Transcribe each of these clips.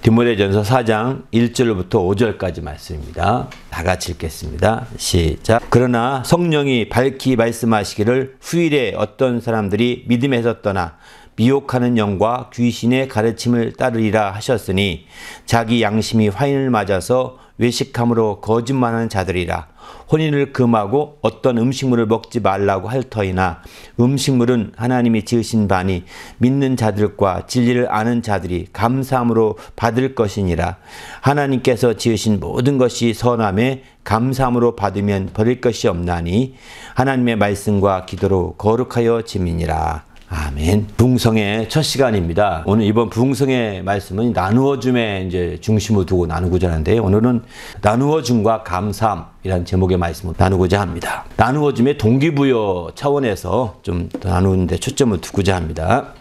디모데전서 4장 1절부터 5절까지 말씀입니다. 다 같이 읽겠습니다. 시작. 그러나 성령이 밝히 말씀하시기를 후일에 어떤 사람들이 믿음에서 떠나 미혹하는 영과 귀신의 가르침을 따르리라 하셨으니 자기 양심이 화인을 맞아서 외식함으로 거짓말하는 자들이라. 혼인을 금하고 어떤 음식물을 먹지 말라고 할 터이나 음식물은 하나님이 지으신 바니 믿는 자들과 진리를 아는 자들이 감사함으로 받을 것이니라. 하나님께서 지으신 모든 것이 선함에 감사함으로 받으면 버릴 것이 없나니 하나님의 말씀과 기도로 거룩하여 짐이니라. 아멘. 부흥성의 첫 시간입니다. 오늘 이번 부흥성의 말씀은 나누어줌에 이제 중심을 두고 나누고자 하는데, 오늘은 나누어줌과 감사함이라는 제목의 말씀을 나누고자 합니다. 나누어줌의 동기부여 차원에서 좀 나누는데 초점을 두고자 합니다.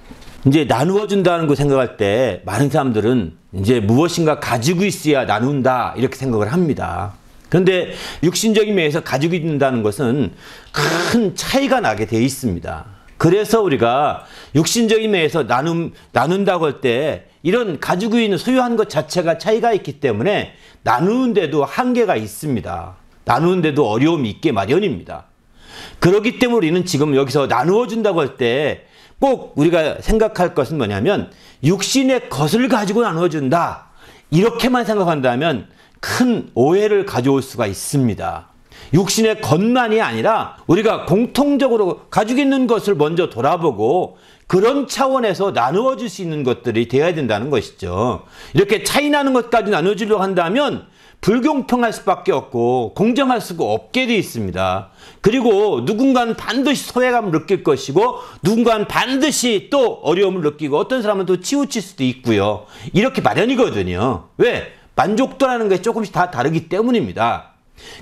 이제 나누어준다는 거 생각할 때 많은 사람들은 이제 무엇인가 가지고 있어야 나눈다 이렇게 생각을 합니다. 그런데 육신적인 면에서 가지고 있다는 것은 큰 차이가 나게 되어 있습니다. 그래서 우리가 육신적인 면에서 나눈다고 할 때 이런 가지고 있는 소유한 것 자체가 차이가 있기 때문에 나누는데도 한계가 있습니다. 나누는데도 어려움이 있게 마련입니다. 그렇기 때문에 우리는 지금 여기서 나누어 준다고 할 때 꼭 우리가 생각할 것은 뭐냐면 육신의 것을 가지고 나누어 준다. 이렇게만 생각한다면 큰 오해를 가져올 수가 있습니다. 육신의 것만이 아니라 우리가 공통적으로 가지고 있는 것을 먼저 돌아보고 그런 차원에서 나누어 줄 수 있는 것들이 되어야 된다는 것이죠. 이렇게 차이 나는 것까지 나눠 주려고 한다면 불공평할 수밖에 없고 공정할 수가 없게 되어 있습니다. 그리고 누군가는 반드시 소외감을 느낄 것이고 누군가는 반드시 또 어려움을 느끼고 어떤 사람은 또 치우칠 수도 있고요. 이렇게 마련이거든요. 왜? 만족도라는 게 조금씩 다 다르기 때문입니다.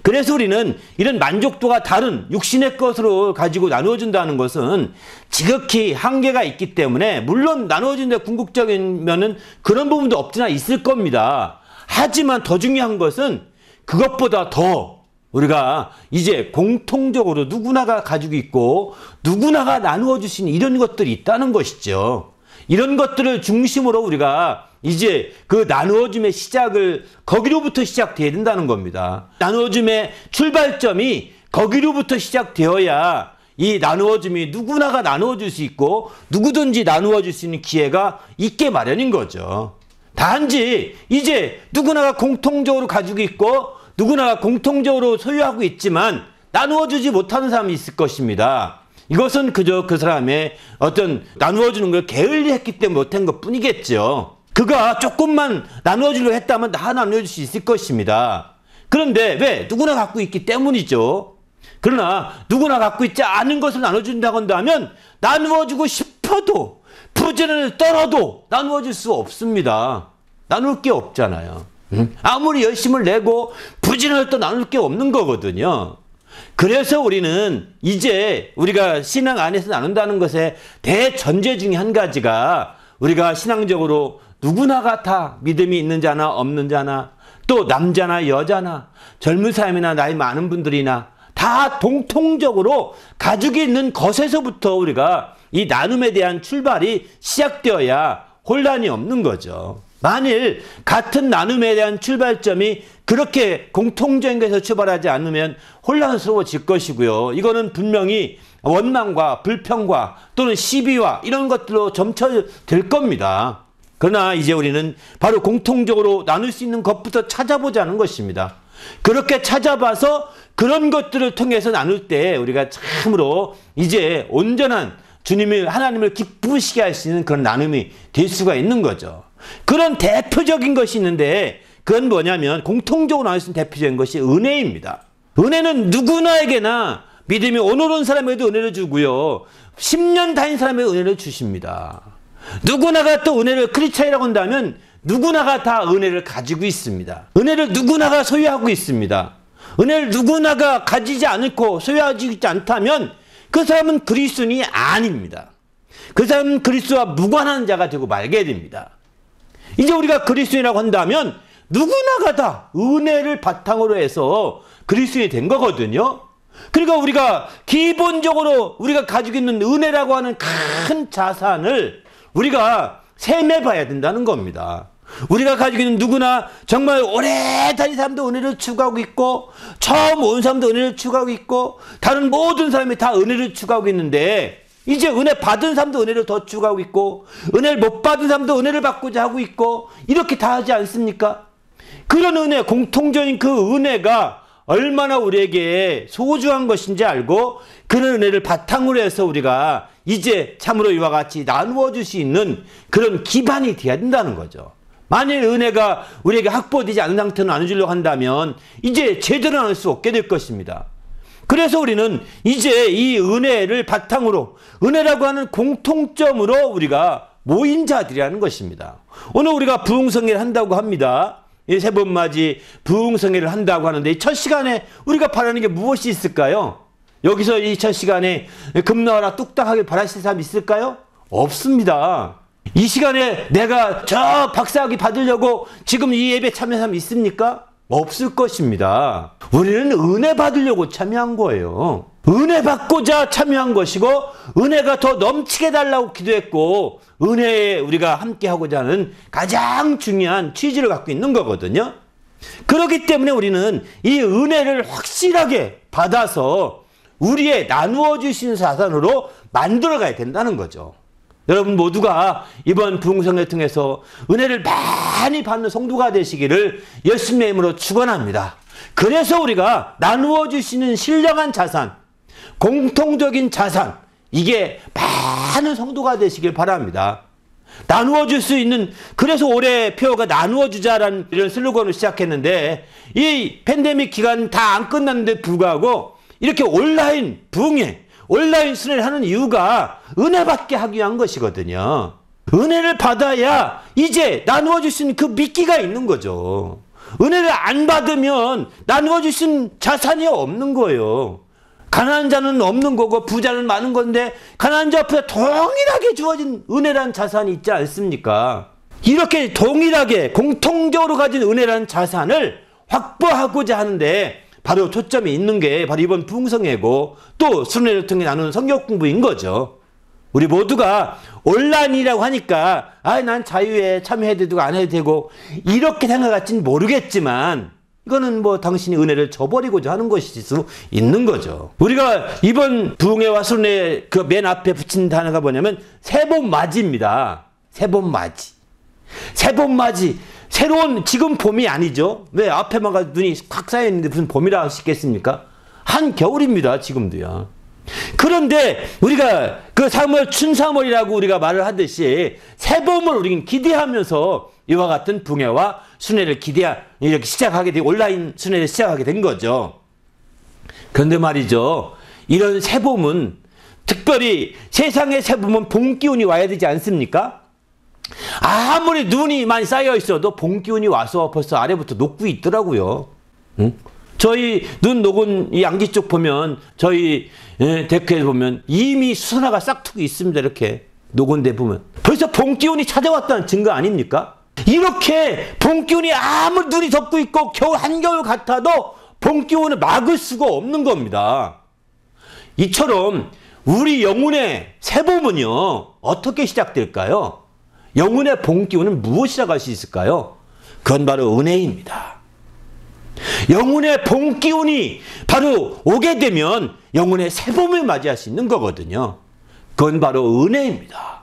그래서 우리는 이런 만족도가 다른 육신의 것으로 가지고 나누어준다는 것은 지극히 한계가 있기 때문에, 물론 나누어준다 궁극적인 면은 그런 부분도 없지나 있을 겁니다. 하지만 더 중요한 것은 그것보다 더 우리가 이제 공통적으로 누구나가 가지고 있고 누구나가 나누어 주신 이런 것들이 있다는 것이죠. 이런 것들을 중심으로 우리가 이제 그 나누어줌의 시작을 거기로부터 시작되어야 된다는 겁니다. 나누어줌의 출발점이 거기로부터 시작되어야 이 나누어줌이 누구나가 나누어줄 수 있고 누구든지 나누어줄 수 있는 기회가 있게 마련인 거죠. 단지 이제 누구나가 공통적으로 가지고 있고 누구나가 공통적으로 소유하고 있지만 나누어주지 못하는 사람이 있을 것입니다. 이것은 그저 그 사람의 어떤 나누어주는 걸 게을리했기 때문에 못한 것 뿐이겠죠. 그가 조금만 나누어주려고 했다면 다 나누어줄 수 있을 것입니다. 그런데 왜? 누구나 갖고 있기 때문이죠. 그러나 누구나 갖고 있지 않은 것을 나눠준다고 한다면 나누어주고 싶어도 부지런을 떨어도 나누어줄 수 없습니다. 나눌 게 없잖아요. 아무리 열심을 내고 부지런을 또 나눌 게 없는 거거든요. 그래서 우리는 이제 우리가 신앙 안에서 나눈다는 것의 대전제 중에 한 가지가 우리가 신앙적으로 누구나가 다 믿음이 있는 자나 없는 자나 또 남자나 여자나 젊은 사람이나 나이 많은 분들이나 다 공통적으로 가지고 있는 것에서부터 우리가 이 나눔에 대한 출발이 시작되어야 혼란이 없는 거죠. 만일 같은 나눔에 대한 출발점이 그렇게 공통적인 것에서 출발하지 않으면 혼란스러워질 것이고요. 이거는 분명히 원망과 불평과 또는 시비와 이런 것들로 점쳐들 겁니다. 그러나 이제 우리는 바로 공통적으로 나눌 수 있는 것부터 찾아보자는 것입니다. 그렇게 찾아봐서 그런 것들을 통해서 나눌 때 우리가 참으로 이제 온전한 하나님을 기쁘시게 할 수 있는 그런 나눔이 될 수가 있는 거죠. 그런 대표적인 것이 있는데 그건 뭐냐면 공통적으로 나눌 수 있는 대표적인 것이 은혜입니다. 은혜는 누구나에게나 믿음이 오늘온 사람에게도 은혜를 주고요. 10년 다닌 사람에게 은혜를 주십니다. 누구나가 또 은혜를 크리스찬이라고 한다면 누구나가 다 은혜를 가지고 있습니다. 은혜를 누구나가 소유하고 있습니다. 은혜를 누구나가 가지지 않고 소유하지 있지 않다면 그 사람은 그리스도인이 아닙니다. 그 사람은 그리스도와 무관한 자가 되고 말게 됩니다. 이제 우리가 그리스도인이라고 한다면 누구나가 다 은혜를 바탕으로 해서 그리스도인이 된 거거든요. 그러니까 우리가 기본적으로 우리가 가지고 있는 은혜라고 하는 큰 자산을 우리가 셈해 봐야 된다는 겁니다. 우리가 가지고 있는 누구나 정말 오래 다닌 사람도 은혜를 추구하고 있고 처음 온 사람도 은혜를 추구하고 있고 다른 모든 사람이 다 은혜를 추구하고 있는데 이제 은혜 받은 사람도 은혜를 더 추구하고 있고 은혜를 못 받은 사람도 은혜를 받고자 하고 있고 이렇게 다 하지 않습니까? 그런 은혜, 공통적인 그 은혜가 얼마나 우리에게 소중한 것인지 알고 그런 은혜를 바탕으로 해서 우리가 이제 참으로 이와 같이 나누어 줄 수 있는 그런 기반이 되어야 된다는 거죠. 만일 은혜가 우리에게 확보되지 않은 상태로 나눠주려고 한다면 이제 제대로 나눌 수 없게 될 것입니다. 그래서 우리는 이제 이 은혜를 바탕으로 은혜라고 하는 공통점으로 우리가 모인 자들이라는 것입니다. 오늘 우리가 부흥성회를 한다고 합니다. 새봄맞이 부흥성회를 한다고 하는데 이 첫 시간에 우리가 바라는 게 무엇이 있을까요? 여기서 이 첫 시간에 금나와라 뚝딱하게 바라실 사람 있을까요? 없습니다. 이 시간에 내가 저 박사학위 받으려고 지금 이 예배 참여한 사람 있습니까? 없을 것입니다. 우리는 은혜 받으려고 참여한 거예요. 은혜 받고자 참여한 것이고 은혜가 더 넘치게 달라고 기도했고 은혜에 우리가 함께 하고자 하는 가장 중요한 취지를 갖고 있는 거거든요. 그렇기 때문에 우리는 이 은혜를 확실하게 받아서 우리의 나누어 주신 자산으로 만들어 가야 된다는 거죠. 여러분 모두가 이번 부흥성회를 통해서 은혜를 많이 받는 성도가 되시기를 예수님의 이름으로 축원합니다. 그래서 우리가 나누어 주시는 신령한 자산, 공통적인 자산, 이게 많은 성도가 되시길 바랍니다. 나누어 줄 수 있는, 그래서 올해 표어가 나누어 주자라는 이런 슬로건을 시작했는데 이 팬데믹 기간 다 안 끝났는데 불구하고 이렇게 온라인 부흥회, 온라인 순회를 하는 이유가 은혜 받게 하기 위한 것이거든요. 은혜를 받아야 이제 나누어 줄 수 있는 그 미끼가 있는 거죠. 은혜를 안 받으면 나누어 줄 수 있는 자산이 없는 거예요. 가난한 자는 없는 거고 부자는 많은 건데 가난한 자 앞에 동일하게 주어진 은혜라는 자산이 있지 않습니까? 이렇게 동일하게 공통적으로 가진 은혜라는 자산을 확보하고자 하는데 바로 초점이 있는 게 바로 이번 부흥성회고 또 순회를 통해 나누는 성경 공부인 거죠. 우리 모두가 온라인이라고 하니까 난 자유에 참여해도 되고 안 해도 되고 이렇게 생각할지는 모르겠지만 이거는 뭐 당신이 은혜를 저버리고자 하는 것일 수 있는 거죠. 우리가 이번 부흥회와 순회 그 맨 앞에 붙인 단어가 뭐냐면 새봄맞이입니다. 새봄맞이. 새봄맞이. 새로운, 지금 봄이 아니죠. 왜 앞에만 가도 눈이 콱 쌓여있는데 무슨 봄이라 하시겠습니까? 한겨울입니다. 지금도요. 그런데 우리가 그 3월 춘3월이라고 우리가 말을 하듯이 새봄을 우리는 기대하면서 이와 같은 부흥회와 순회를 이렇게 시작하게 되고 온라인 순회를 시작하게 된 거죠. 그런데 말이죠. 이런 새봄은 특별히 세상의 새봄은 봄 기운이 와야 되지 않습니까? 아무리 눈이 많이 쌓여 있어도 봄 기운이 와서 벌써 아래부터 녹고 있더라고요. 응? 저희 눈 녹은 이 양지 쪽 보면 저희 데크에 보면 이미 수선화가 싹트고 있습니다. 이렇게 녹은 데 보면 벌써 봄 기운이 찾아왔다는 증거 아닙니까? 이렇게 봄 기운이 아무리 눈이 덮고 있고 겨울 한겨울 같아도 봄 기운을 막을 수가 없는 겁니다. 이처럼 우리 영혼의 새봄은요 어떻게 시작될까요? 영혼의 봄 기운은 무엇이라고 할 수 있을까요? 그건 바로 은혜입니다. 영혼의 봄 기운이 바로 오게 되면 영혼의 새봄을 맞이할 수 있는 거거든요. 그건 바로 은혜입니다.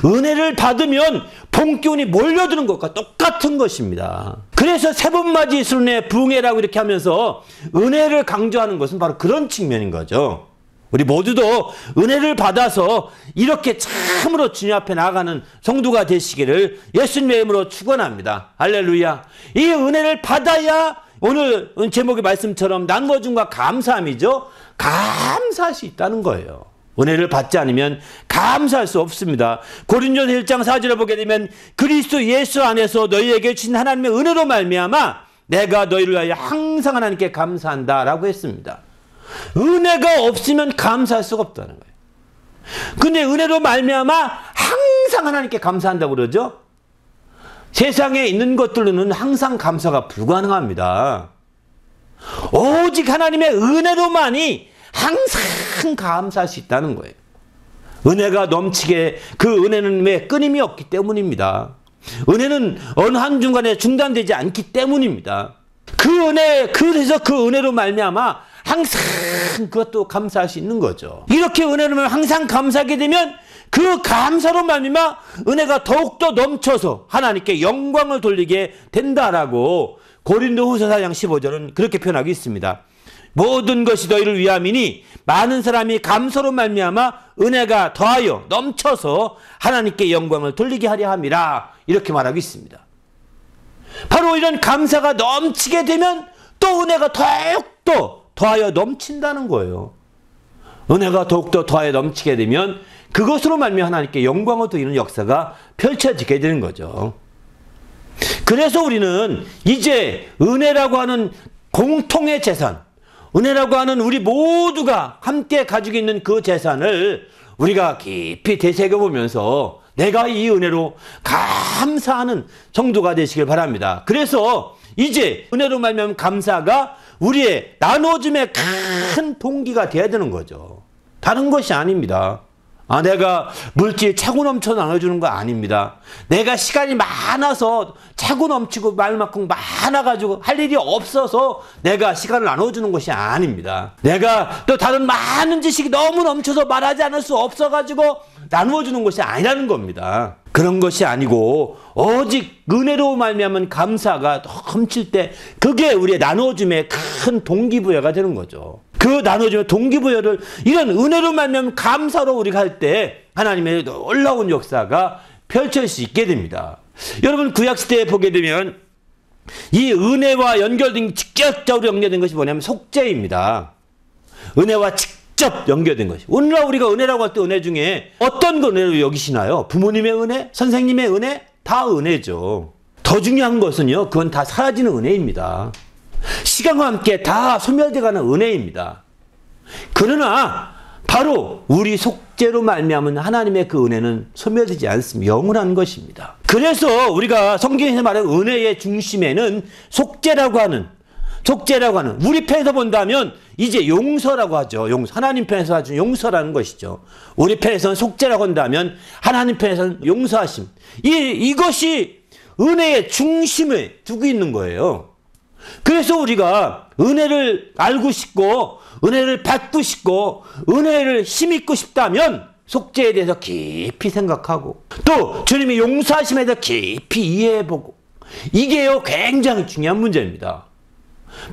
은혜를 받으면 봄 기운이 몰려드는 것과 똑같은 것입니다. 그래서 새봄맞이 순회 부흥회라고 이렇게 하면서 은혜를 강조하는 것은 바로 그런 측면인 거죠. 우리 모두도 은혜를 받아서 이렇게 참으로 주님 앞에 나아가는 성도가 되시기를 예수님의 이름으로 축원합니다. 할렐루야. 이 은혜를 받아야 오늘 제목의 말씀처럼 나누어줌과 감사함이죠. 감사할 수 있다는 거예요. 은혜를 받지 않으면 감사할 수 없습니다. 고린도서 1장 4절을 보게 되면 그리스도 예수 안에서 너희에게 주신 하나님의 은혜로 말미암아 내가 너희를 위하여 항상 하나님께 감사한다라고 했습니다. 은혜가 없으면 감사할 수가 없다는 거예요. 근데 은혜로 말미암아 항상 하나님께 감사한다고 그러죠. 세상에 있는 것들로는 항상 감사가 불가능합니다. 오직 하나님의 은혜로만이 항상 감사할 수 있다는 거예요. 은혜가 넘치게 그 은혜는 왜 끊임이 없기 때문입니다. 은혜는 어느 한중간에 중단되지 않기 때문입니다. 그 은혜, 그래서 그 은혜로 말미암아 항상 그것도 감사할 수 있는 거죠. 이렇게 은혜로 항상 감사하게 되면 그 감사로 말미암아 은혜가 더욱더 넘쳐서 하나님께 영광을 돌리게 된다라고 고린도후서 4장 15절은 그렇게 표현하고 있습니다. 모든 것이 너희를 위함이니 많은 사람이 감사로 말미암아 은혜가 더하여 넘쳐서 하나님께 영광을 돌리게 하려 함이라 이렇게 말하고 있습니다. 바로 이런 감사가 넘치게 되면 또 은혜가 더욱더 더하여 넘친다는 거예요. 은혜가 더욱더 더하여 넘치게 되면 그것으로 말미암아 하나님께 영광을 돌리는 역사가 펼쳐지게 되는 거죠. 그래서 우리는 이제 은혜라고 하는 공통의 재산, 은혜라고 하는 우리 모두가 함께 가지고 있는 그 재산을 우리가 깊이 되새겨보면서 내가 이 은혜로 감사하는 정도가 되시길 바랍니다. 그래서 이제 은혜로 말미암은 감사가 우리의 나눠줌의 큰 동기가 되어야 되는 거죠. 다른 것이 아닙니다. 내가 물질 차고 넘쳐 나눠주는 거 아닙니다. 내가 시간이 많아서 차고 넘치고 말만큼 많아가지고 할 일이 없어서 내가 시간을 나눠주는 것이 아닙니다. 내가 또 다른 많은 지식이 너무 넘쳐서 말하지 않을 수 없어가지고 나누어주는 것이 아니라는 겁니다. 그런 것이 아니고 오직 은혜로 말미암은 감사가 넘칠 때 그게 우리의 나눠줌의 큰 동기부여가 되는 거죠. 그 나눠줌의 동기부여를 이런 은혜로 말미암은 감사로 우리가 할 때 하나님의 놀라운 역사가 펼쳐질 수 있게 됩니다. 여러분 구약시대에 보게 되면 이 은혜와 연결된 직접적으로 연결된 것이 뭐냐면 속죄입니다. 은혜와 직접 연결된 것이. 오늘날 우리가 은혜라고 할 때 은혜 중에 어떤 거 은혜로 여기시나요? 부모님의 은혜? 선생님의 은혜? 다 은혜죠. 더 중요한 것은요, 그건 다 사라지는 은혜입니다. 시간과 함께 다 소멸돼가는 은혜입니다. 그러나 바로 우리 속죄로 말미암은 하나님의 그 은혜는 소멸되지 않습니다. 영원한 것입니다. 그래서 우리가 성경에서 말하는 은혜의 중심에는 속죄라고 하는 우리 편에서 본다면 이제 용서라고 하죠. 하나님 편에서 아주 용서라는 것이죠. 우리 편에서는 속죄라고 한다면 하나님 편에서는 용서하심. 이것이 은혜의 중심에 두고 있는 거예요. 그래서 우리가 은혜를 알고 싶고 은혜를 받고 싶고 은혜를 힘입고 싶다면 속죄에 대해서 깊이 생각하고 또 주님의 용서하심에 대해서 깊이 이해해보고 이게요 굉장히 중요한 문제입니다.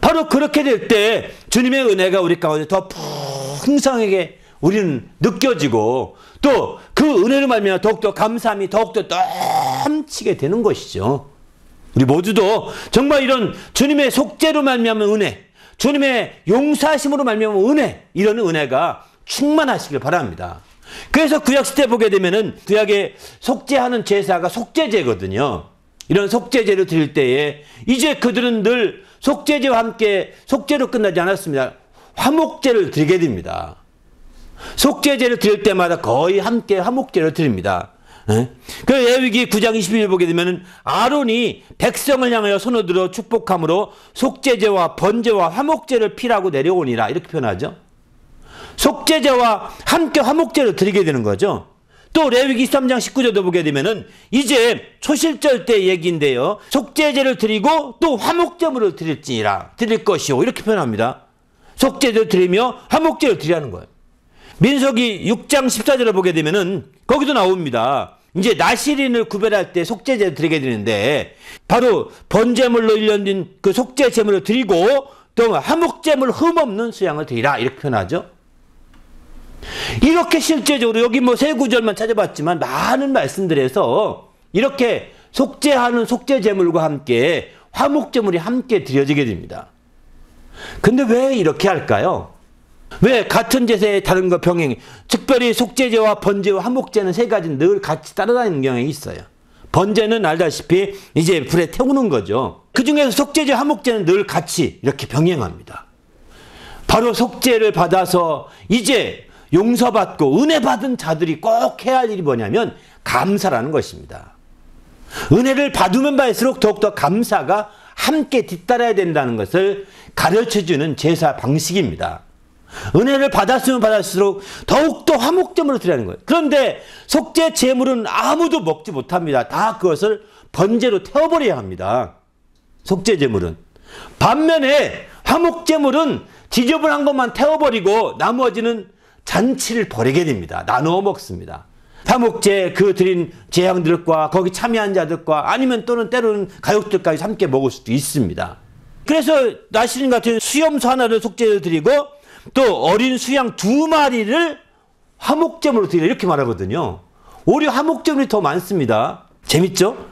바로 그렇게 될 때 주님의 은혜가 우리 가운데 더 풍성하게 우리는 느껴지고 또 그 은혜로 말미암아 더욱더 감사함이 더욱더 넘치게 되는 것이죠. 우리 모두도 정말 이런 주님의 속죄로 말미암은 은혜, 주님의 용서하심으로 말미암은 은혜, 이런 은혜가 충만하시길 바랍니다. 그래서 구약시대 보게 되면은 구약에 속죄하는 제사가 속죄제거든요. 이런 속죄제를 드릴 때에 이제 그들은 늘 속죄제와 함께 속죄로 끝나지 않았습니다. 화목제를 드리게 됩니다. 속죄제를 드릴 때마다 거의 함께 화목제를 드립니다. 그 레위기 9장 21절 보게 되면 아론이 백성을 향하여 손을 들어 축복함으로 속죄제와 번제와 화목제를 피라고 내려오니라 이렇게 표현하죠. 속죄제와 함께 화목제를 드리게 되는 거죠. 또 레위기 3장 19절도 보게 되면은 이제 초실절 때 얘기인데요. 속죄제를 드리고 또 화목제물을 드릴 것이요 이렇게 표현합니다. 속죄제를 드리며 화목제를 드리라는 거예요. 민수기 6장 14절을 보게 되면은 거기도 나옵니다. 이제 나실인을 구별할 때 속죄제를 드리게 되는데 바로 번제물로 일련된 그 속죄 제물을 드리고 또 화목제물 흠없는 수양을 드리라 이렇게 표현하죠. 이렇게 실제적으로 여기 뭐 세 구절만 찾아봤지만 많은 말씀들에서 이렇게 속죄하는 속죄 제물과 함께 화목제물이 함께 드려지게 됩니다. 근데 왜 이렇게 할까요? 왜 같은 제사에 다른 거 병행, 특별히 속죄제와 번제와 화목제는 세 가지는 늘 같이 따라다니는 경향이 있어요. 번제는 알다시피 이제 불에 태우는 거죠. 그 중에서 속죄제, 화목제는 늘 같이 이렇게 병행합니다. 바로 속죄를 받아서 이제 용서받고 은혜 받은 자들이 꼭 해야 할 일이 뭐냐면 감사라는 것입니다. 은혜를 받으면 받을수록 더욱더 감사가 함께 뒤따라야 된다는 것을 가르쳐주는 제사 방식입니다. 은혜를 받았으면 받았을수록 더욱더 화목제물을 드리는 거예요. 그런데 속죄 제물은 아무도 먹지 못합니다. 다 그것을 번제로 태워버려야 합니다. 속죄제물은. 반면에 화목제물은 지저분한 것만 태워버리고 나머지는 잔치를 벌이게 됩니다. 나누어 먹습니다. 화목제 그 드린 제향들과 거기 참여한 자들과 아니면 또는 때로는 가족들까지 함께 먹을 수도 있습니다. 그래서 나시린 같은 수염소 하나를 속죄를 드리고 또 어린 수양 2마리를 화목제물로 드리라 이렇게 말하거든요. 오히려 화목제물이 더 많습니다. 재밌죠?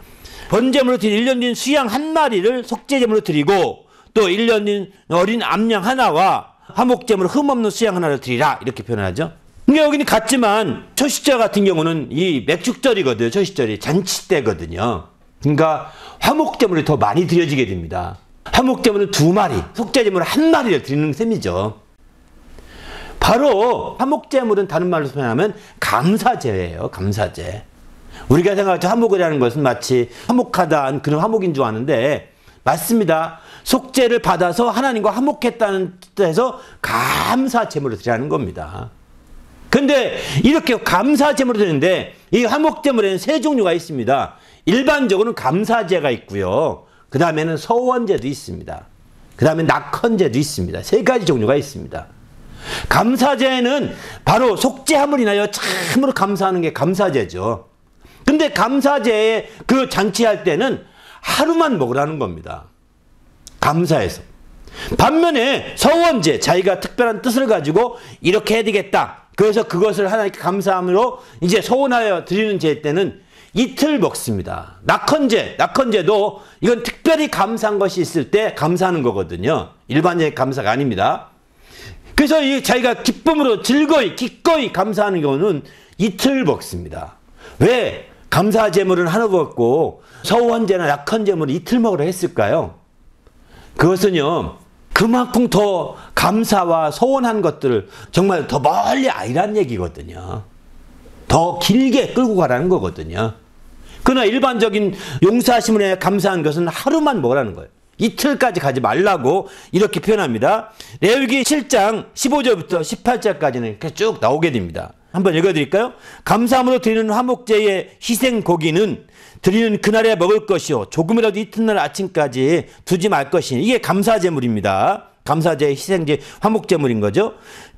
번제물로 드린 1년 된 수양 1마리를 속죄제물로 드리고 또 1년 된 어린 암양 하나와 화목제물로 흠없는 수양 하나를 드리라 이렇게 표현하죠. 근데 여기는 같지만 초시절 같은 경우는 이 맥축절이거든요. 초시절이 잔치 때거든요. 그러니까 화목제물이 더 많이 드려지게 됩니다. 화목제물은 2마리, 속죄제물은 1마리를 드리는 셈이죠. 바로 화목제물은 다른 말로 표현하면 감사제예요. 감사제. 우리가 생각할 때 화목이라는 것은 마치 화목하다 그런 화목인 줄 아는데 맞습니다. 속죄를 받아서 하나님과 화목했다는 뜻에서 감사제물을 드리라는 겁니다. 근데 이렇게 감사제물을 드리는데 이 화목제물에는 3종류가 있습니다. 일반적으로는 감사제가 있고요. 그 다음에는 서원제도 있습니다. 그 다음에 낙헌제도 있습니다. 3가지 종류가 있습니다. 감사제는 바로 속죄함을 인하여 참으로 감사하는 게 감사제죠. 근데 감사제에 그 잔치할 때는 하루만 먹으라는 겁니다. 감사해서. 반면에 서원제, 자기가 특별한 뜻을 가지고 이렇게 해야 되겠다. 그래서 그것을 하나님께 감사함으로 이제 서원하여 드리는 제 때는 이틀 먹습니다. 낙헌제도 이건 특별히 감사한 것이 있을 때 감사하는 거거든요. 일반적인 감사가 아닙니다. 그래서 이 자기가 기쁨으로 즐거이 기꺼이 감사하는 경우는 이틀 먹습니다. 왜 감사제물은 하나 먹고 서원제나 낙헌제물은 이틀 먹으라 했을까요? 그것은요 그만큼 더 감사와 서원한 것들을 정말 더 멀리 아니란 얘기거든요. 더 길게 끌고 가라는 거거든요. 그러나 일반적인 용서하심을 감사한 것은 하루만 먹으라는 거예요. 이틀까지 가지 말라고 이렇게 표현합니다. 레위기 7장 15절부터 18절까지는 이렇게 쭉 나오게 됩니다. 한번 읽어드릴까요? 감사함으로 드리는 화목제의 희생 고기는 드리는 그날에 먹을 것이요 조금이라도 이튿날 아침까지 두지 말 것이니 이게 감사제물입니다. 감사제, 희생제, 화목제물인 거죠.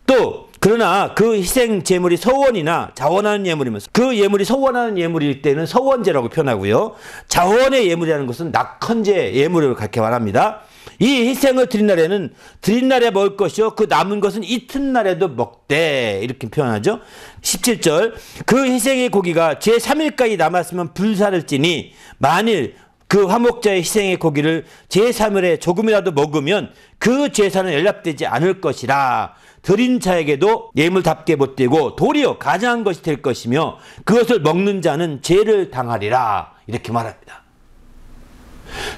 또 그러나 그 희생제물이 서원이나 자원하는 예물이면 그 예물이 서원하는 예물일 때는 서원제라고 표현하고요. 자원의 예물이라는 것은 낙헌제 예물을 그렇게 말합니다. 이 희생을 드린 날에는 드린 날에 먹을 것이요 그 남은 것은 이튿날에도 먹되 이렇게 표현하죠. 17절 그 희생의 고기가 제3일까지 남았으면 불사를 찌니 만일 그 화목자의 희생의 고기를 제3일에 조금이라도 먹으면 그 제사는 연락되지 않을 것이라. 드린 자에게도 예물답게 못 되고 도리어 가장한 것이 될 것이며 그것을 먹는 자는 죄를 당하리라. 이렇게 말합니다.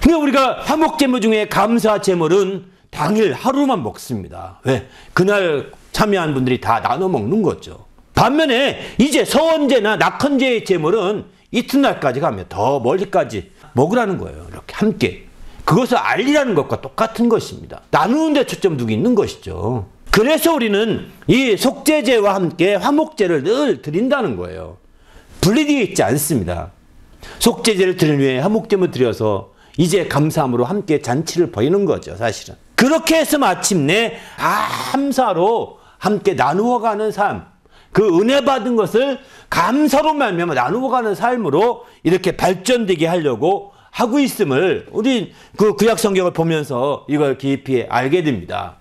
그러니까 우리가 화목제물 중에 감사제물은 당일 하루만 먹습니다. 왜? 그날 참여한 분들이 다 나눠 먹는 거죠. 반면에 이제 서원제나 낙헌제의 제물은 이튿날까지 가면 더 멀리까지 먹으라는 거예요. 이렇게 함께. 그것을 알리라는 것과 똑같은 것입니다. 나누는 데 초점 두고 있는 것이죠. 그래서 우리는 이 속죄제와 함께 화목제를 늘 드린다는 거예요. 분리되어 있지 않습니다. 속죄제를 드린 후에 화목제물 드려서 이제 감사함으로 함께 잔치를 벌이는 거죠. 사실은. 그렇게 해서 마침내 감사로 함께 나누어가는 삶, 그 은혜 받은 것을 감사로 말미암아 나누어가는 삶으로 이렇게 발전되게 하려고 하고 있음을 우리 그 구약 성경을 보면서 이걸 깊이 알게 됩니다.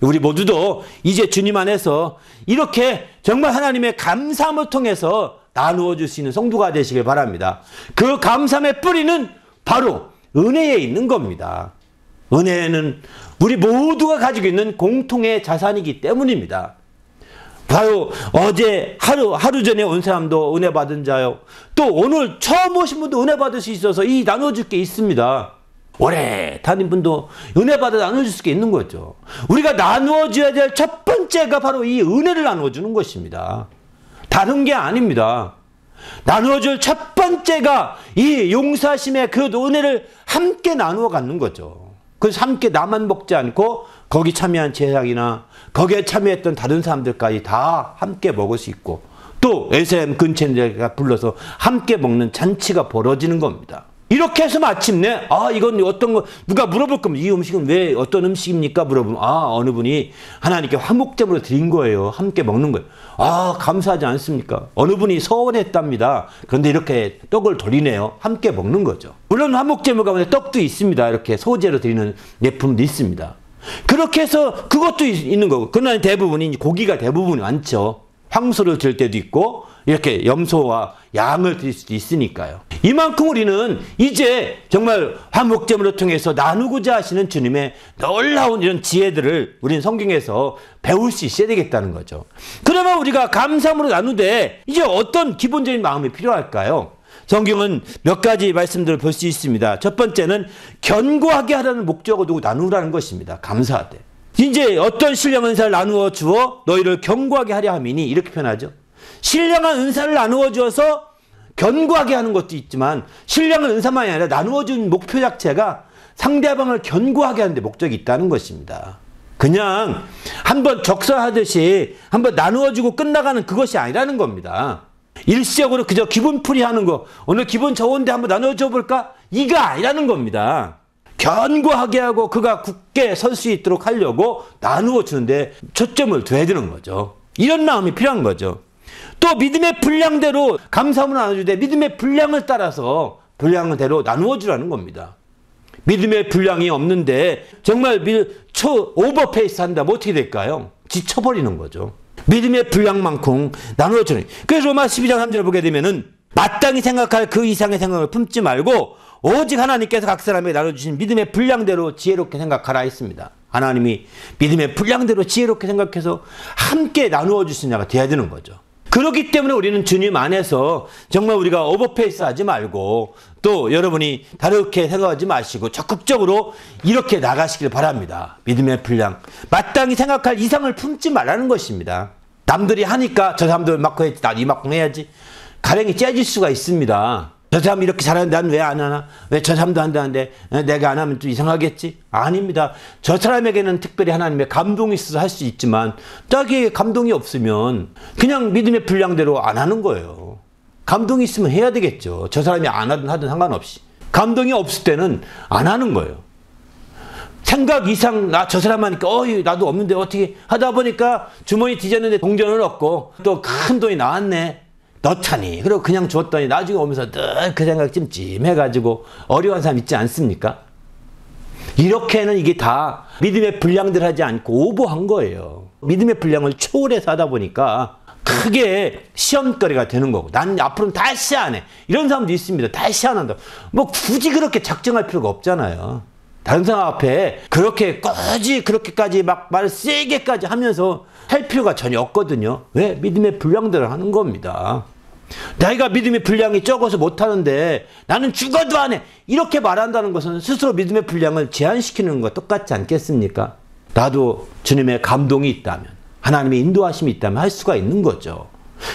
우리 모두도 이제 주님 안에서 이렇게 정말 하나님의 감사함을 통해서 나누어 줄 수 있는 성도가 되시길 바랍니다. 그 감사함의 뿌리는 바로 은혜에 있는 겁니다. 은혜는 우리 모두가 가지고 있는 공통의 자산이기 때문입니다. 바로 어제 하루 전에 온 사람도 은혜 받은 자요. 또 오늘 처음 오신 분도 은혜 받을 수 있어서 이 나눠줄 게 있습니다. 오래 다닌 분도 은혜 받아 나눠줄 수 있는 거죠. 우리가 나누어줘야 될 첫 번째가 바로 이 은혜를 나누어주는 것입니다. 다른 게 아닙니다. 나누어줄 첫 번째가 이 용서하심의 그 은혜를 함께 나누어 갖는 거죠. 그래서 함께 나만 먹지 않고 거기 참여한 제사장이나 거기에 참여했던 다른 사람들까지 다 함께 먹을 수 있고 또 에세렘 근처에 불러서 함께 먹는 잔치가 벌어지는 겁니다. 이렇게 해서 마침내 이건 어떤 거 누가 물어볼 거면 이 음식은 왜 어떤 음식입니까? 물어보면 어느 분이 하나님께 화목제물로 드린 거예요. 함께 먹는 거예요. 감사하지 않습니까? 어느 분이 서원했답니다. 그런데 이렇게 떡을 돌리네요. 함께 먹는 거죠. 물론 화목제물 가운데 떡도 있습니다. 이렇게 소제로 드리는 예품도 있습니다. 그렇게 해서 그것도 있는 거고. 그러나 대부분이 고기가 대부분 많죠. 황소를 드릴 때도 있고 이렇게 염소와 양을 드릴 수도 있으니까요. 이만큼 우리는 이제 정말 화목제물을 통해서 나누고자 하시는 주님의 놀라운 이런 지혜들을 우리는 성경에서 배울 수 있어야 되겠다는 거죠. 그러면 우리가 감사함으로 나누되 이제 어떤 기본적인 마음이 필요할까요? 성경은 몇 가지 말씀들을 볼 수 있습니다. 첫 번째는 견고하게 하라는 목적을 두고 나누라는 것입니다. 감사하되. 이제 어떤 신령한 은사를 나누어 주어 너희를 견고하게 하려 함이니 이렇게 표현하죠. 신령한 은사를 나누어 주어서 견고하게 하는 것도 있지만 신령한 은사만이 아니라 나누어 준 목표 자체가 상대방을 견고하게 하는 데 목적이 있다는 것입니다. 그냥 한번 적설하듯이 한번 나누어 주고 끝나가는 그것이 아니라는 겁니다. 일시적으로 그저 기분풀이 하는 거, 오늘 기분 좋은데 한번 나누어 줘 볼까? 이거 아니라는 겁니다. 견고하게 하고 그가 굳게 설 수 있도록 하려고 나누어 주는데 초점을 둬야 되는 거죠. 이런 마음이 필요한 거죠. 또 믿음의 분량대로 감사함을 나눠주되 믿음의 분량을 따라서 분량대로 나누어 주라는 겁니다. 믿음의 분량이 없는데 정말 오버페이스 한다면 어떻게 될까요? 지쳐버리는 거죠. 믿음의 분량만큼 나누어 주는. 그래서 로마 12장 3절을 보게 되면은 마땅히 생각할 그 이상의 생각을 품지 말고 오직 하나님께서 각 사람에게 나눠주신 믿음의 분량대로 지혜롭게 생각하라 했습니다. 하나님이 믿음의 분량대로 지혜롭게 생각해서 함께 나누어 주신 자가 돼야 되는 거죠. 그렇기 때문에 우리는 주님 안에서 정말 우리가 오버페이스 하지 말고 또 여러분이 다르게 생각하지 마시고 적극적으로 이렇게 나가시길 바랍니다. 믿음의 분량. 마땅히 생각할 이상을 품지 말라는 것입니다. 남들이 하니까 저 사람도 이만큼 했지, 나도 이만큼 해야지. 가랭이 째질 수가 있습니다. 저 사람이 이렇게 잘하는데 난 왜 안 하나? 왜 저 사람도 한다는데 내가 안 하면 좀 이상하겠지? 아닙니다. 저 사람에게는 특별히 하나님의 감동이 있어서 할 수 있지만 자기에게 감동이 없으면 그냥 믿음의 분량대로 안 하는 거예요. 감동이 있으면 해야 되겠죠. 저 사람이 안 하든 상관없이. 감동이 없을 때는 안 하는 거예요. 생각 이상 저 사람 하니까 나도 없는데 어떻게 하다 보니까 주머니 뒤졌는데 동전을 얻고 또 큰 돈이 나왔네. 넣자니. 그리고 그냥 줬더니 나중에 오면서 늘 그 생각 찜찜해가지고 어려운 사람 있지 않습니까? 이렇게는 이게 다 믿음의 분량들 하지 않고 오버한 거예요. 믿음의 분량을 초월해서 하다 보니까 크게 시험거리가 되는 거고 난 앞으로는 다시 안 해. 이런 사람도 있습니다. 다시 안 한다. 뭐 굳이 그렇게 작정할 필요가 없잖아요. 다른 사람 앞에 그렇게까지 막 말을 세게까지 하면서 할 필요가 전혀 없거든요. 왜? 믿음의 분량대로 하는 겁니다. 내가 믿음의 분량이 적어서 못하는데 나는 죽어도 안 해. 이렇게 말한다는 것은 스스로 믿음의 분량을 제한시키는 것과 똑같지 않겠습니까? 나도 주님의 감동이 있다면, 하나님의 인도하심이 있다면 할 수가 있는 거죠.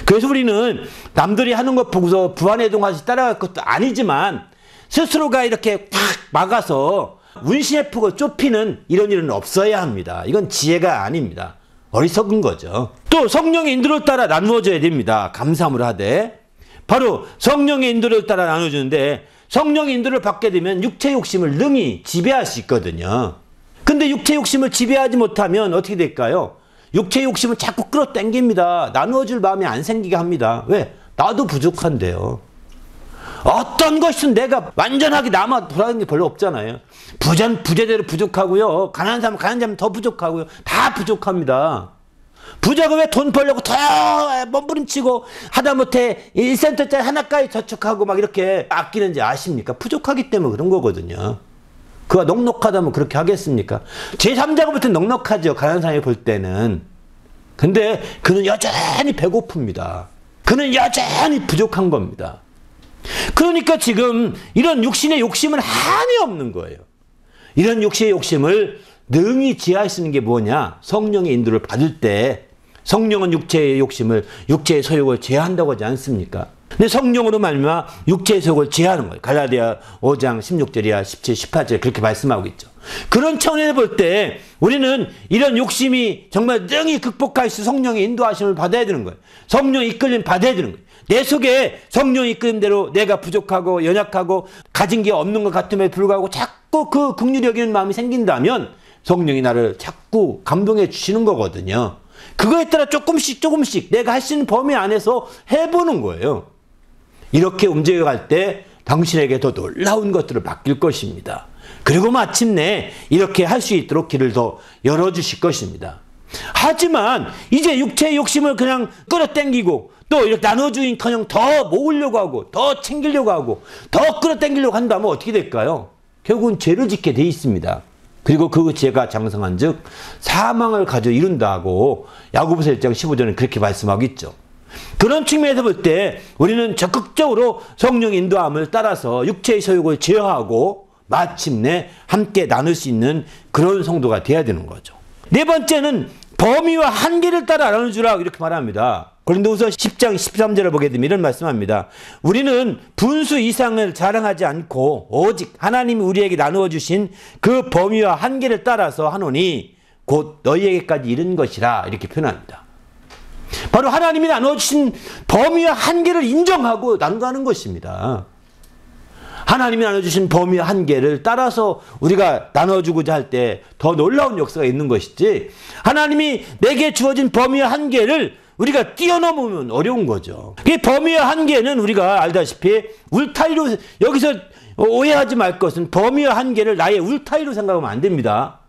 그래서 우리는 남들이 하는 것 보고서 부안해동하시 따라갈 것도 아니지만 스스로가 이렇게 탁 막아서 운신의 폭을 좁히는 이런 일은 없어야 합니다. 이건 지혜가 아닙니다. 어리석은 거죠. 또 성령의 인도를 따라 나누어줘야 됩니다. 감사함을 하되 바로 성령의 인도를 따라 나눠주는데 성령의 인도를 받게 되면 육체 욕심을 능히 지배할 수 있거든요. 근데 육체 욕심을 지배하지 못하면 어떻게 될까요? 육체 욕심을 자꾸 끌어당깁니다. 나누어줄 마음이 안 생기게 합니다. 왜? 나도 부족한데요. 어떤 것이든 내가 완전하게 남아 돌아가는 게 별로 없잖아요. 부자대로 부족하고요. 가난한 사람은 더 부족하고요. 다 부족합니다. 부자가 왜 돈 벌려고 더 몸부림치고 하다못해 1센트짜리 하나까지 저축하고 막 이렇게 아끼는지 아십니까? 부족하기 때문에 그런 거거든요. 그가 넉넉하다면 그렇게 하겠습니까? 제3자가 볼 땐 넉넉하죠. 가난한 사람이 볼 때는. 근데 그는 여전히 배고픕니다. 그는 여전히 부족한 겁니다. 그러니까 지금 이런 육신의 욕심은 한이 없는 거예요. 이런 육신의 욕심을 능히 지할 수 있는 게 뭐냐? 성령의 인도를 받을 때 성령은 육체의 욕심을, 육체의 소욕을 제한다고 하지 않습니까? 근데 성령으로 말미암아 육체의 속을 제하는 거예요. 갈라디아 5장 16절이야 17, 18절 그렇게 말씀하고 있죠. 그런 차원에서 볼 때 우리는 이런 욕심이 정말 능히 극복할 수 성령의 인도하심을 받아야 되는 거예요. 성령의 이끌림 받아야 되는 거예요. 내 속에 성령의 이끌림대로 내가 부족하고 연약하고 가진 게 없는 것 같음에 불구하고 자꾸 그 긍휼히 여기는 마음이 생긴다면 성령이 나를 자꾸 감동해 주시는 거거든요. 그거에 따라 조금씩 내가 할 수 있는 범위 안에서 해보는 거예요. 이렇게 움직여갈 때 당신에게 더 놀라운 것들을 맡길 것입니다. 그리고 마침내 이렇게 할 수 있도록 길을 더 열어주실 것입니다. 하지만 이제 육체의 욕심을 그냥 끌어당기고 또 이렇게 나눠주긴커녕 더 모으려고 하고 더 챙기려고 하고 더 끌어당기려고 한다면 어떻게 될까요? 결국은 죄를 짓게 돼 있습니다. 그리고 그 죄가 장성한 즉 사망을 가져 이룬다고 야고보서 1장 15절은 그렇게 말씀하고 있죠. 그런 측면에서 볼 때 우리는 적극적으로 성령의 인도함을 따라서 육체의 소욕을 제어하고 마침내 함께 나눌 수 있는 그런 성도가 돼야 되는 거죠. 네 번째는 범위와 한계를 따라 나눠주라 이렇게 말합니다. 고린도후서 10장 13절을 보게 되면 이런 말씀합니다. 우리는 분수 이상을 자랑하지 않고 오직 하나님이 우리에게 나누어 주신 그 범위와 한계를 따라서 하노니 곧 너희에게까지 이른 것이라 이렇게 표현합니다. 바로 하나님이 나눠주신 범위와 한계를 인정하고 나누는 것입니다. 하나님이 나눠주신 범위와 한계를 따라서 우리가 나눠주고자 할 때 더 놀라운 역사가 있는 것이지 하나님이 내게 주어진 범위와 한계를 우리가 뛰어넘으면 어려운 거죠. 이 범위와 한계는 우리가 알다시피 울타리로 여기서 오해하지 말 것은 범위와 한계를 나의 울타리로 생각하면 안 됩니다.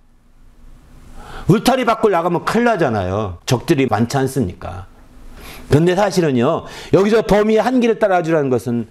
울타리 밖으로 나가면 큰일 나잖아요. 적들이 많지 않습니까? 그런데 사실은요. 여기서 범위와 한계를 따라주라는 것은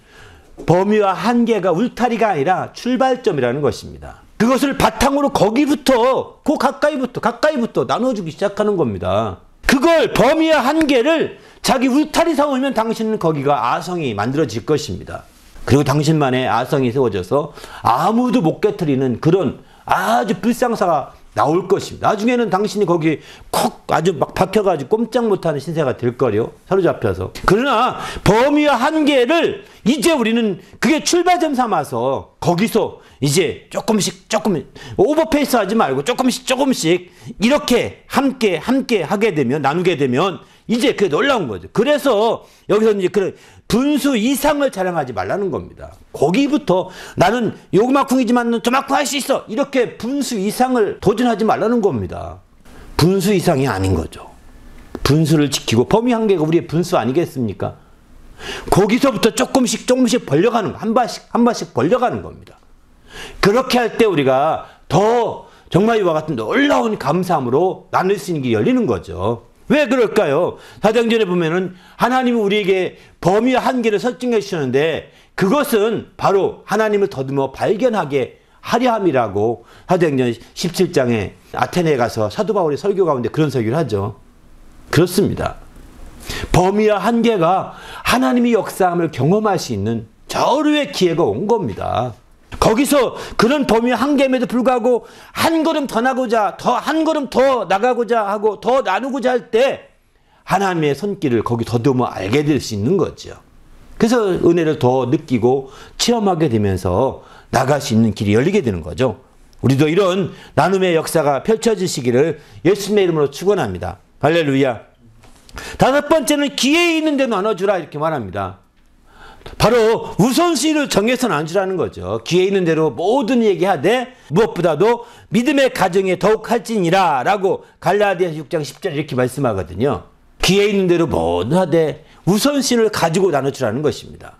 범위와 한계가 울타리가 아니라 출발점이라는 것입니다. 그것을 바탕으로 거기부터 그 가까이부터 나눠주기 시작하는 겁니다. 그걸 범위와 한계를 자기 울타리 삼으면 당신은 거기가 아성이 만들어질 것입니다. 그리고 당신만의 아성이 세워져서 아무도 못 깨트리는 그런 아주 불상사가 나올 것입니다. 나중에는 당신이 거기 콕 아주 막 박혀가지고 꼼짝 못하는 신세가 될 거요. 사로잡혀서. 그러나 범위와 한계를 이제 우리는 그게 출발점 삼아서 거기서 이제 조금씩 오버페이스 하지 말고 조금씩 이렇게 함께 하게 되면 나누게 되면 이제 그게 놀라운 거죠. 그래서 여기서 이제 그런 분수 이상을 자랑하지 말라는 겁니다. 거기부터 나는 요만큼이지만 저만큼 할 수 있어. 이렇게 분수 이상을 도전하지 말라는 겁니다. 분수 이상이 아닌 거죠. 분수를 지키고 범위 한계가 우리의 분수 아니겠습니까? 거기서부터 조금씩 벌려가는 거. 한 발씩 벌려가는 겁니다. 그렇게 할 때 우리가 더 정말 이와 같은 놀라운 감사함으로 나눌 수 있는 게 열리는 거죠. 왜 그럴까요? 사도행전에 보면은 하나님이 우리에게 범위와 한계를 설정해 주셨는데 그것은 바로 하나님을 더듬어 발견하게 하려 함이라고 사도행전 17장에 아테네에 가서 사도 바울의 설교 가운데 그런 설교를 하죠. 그렇습니다. 범위와 한계가 하나님의 역사함을 경험할 수 있는 절호의 기회가 온 겁니다. 거기서 그런 범위 한계임에도 불구하고 한 걸음 더 나가고자 한 걸음 더 나가고자 하고 더 나누고자 할 때 하나님의 손길을 거기 더듬어 알게 될 수 있는 거죠. 그래서 은혜를 더 느끼고 체험하게 되면서 나갈 수 있는 길이 열리게 되는 거죠. 우리도 이런 나눔의 역사가 펼쳐지시기를 예수님의 이름으로 축원합니다. 할렐루야. 다섯 번째는 기회 있는 데 나눠주라 이렇게 말합니다. 바로 우선순위를 정해서 나눠주라는 거죠. 기회 있는 대로 모든 얘기하되 무엇보다도 믿음의 가정에 더욱 할지니라 라고 갈라디아서 6장 10절 이렇게 말씀하거든요. 기회 있는 대로 모든 하되 우선순위를 가지고 나눠주라는 것입니다.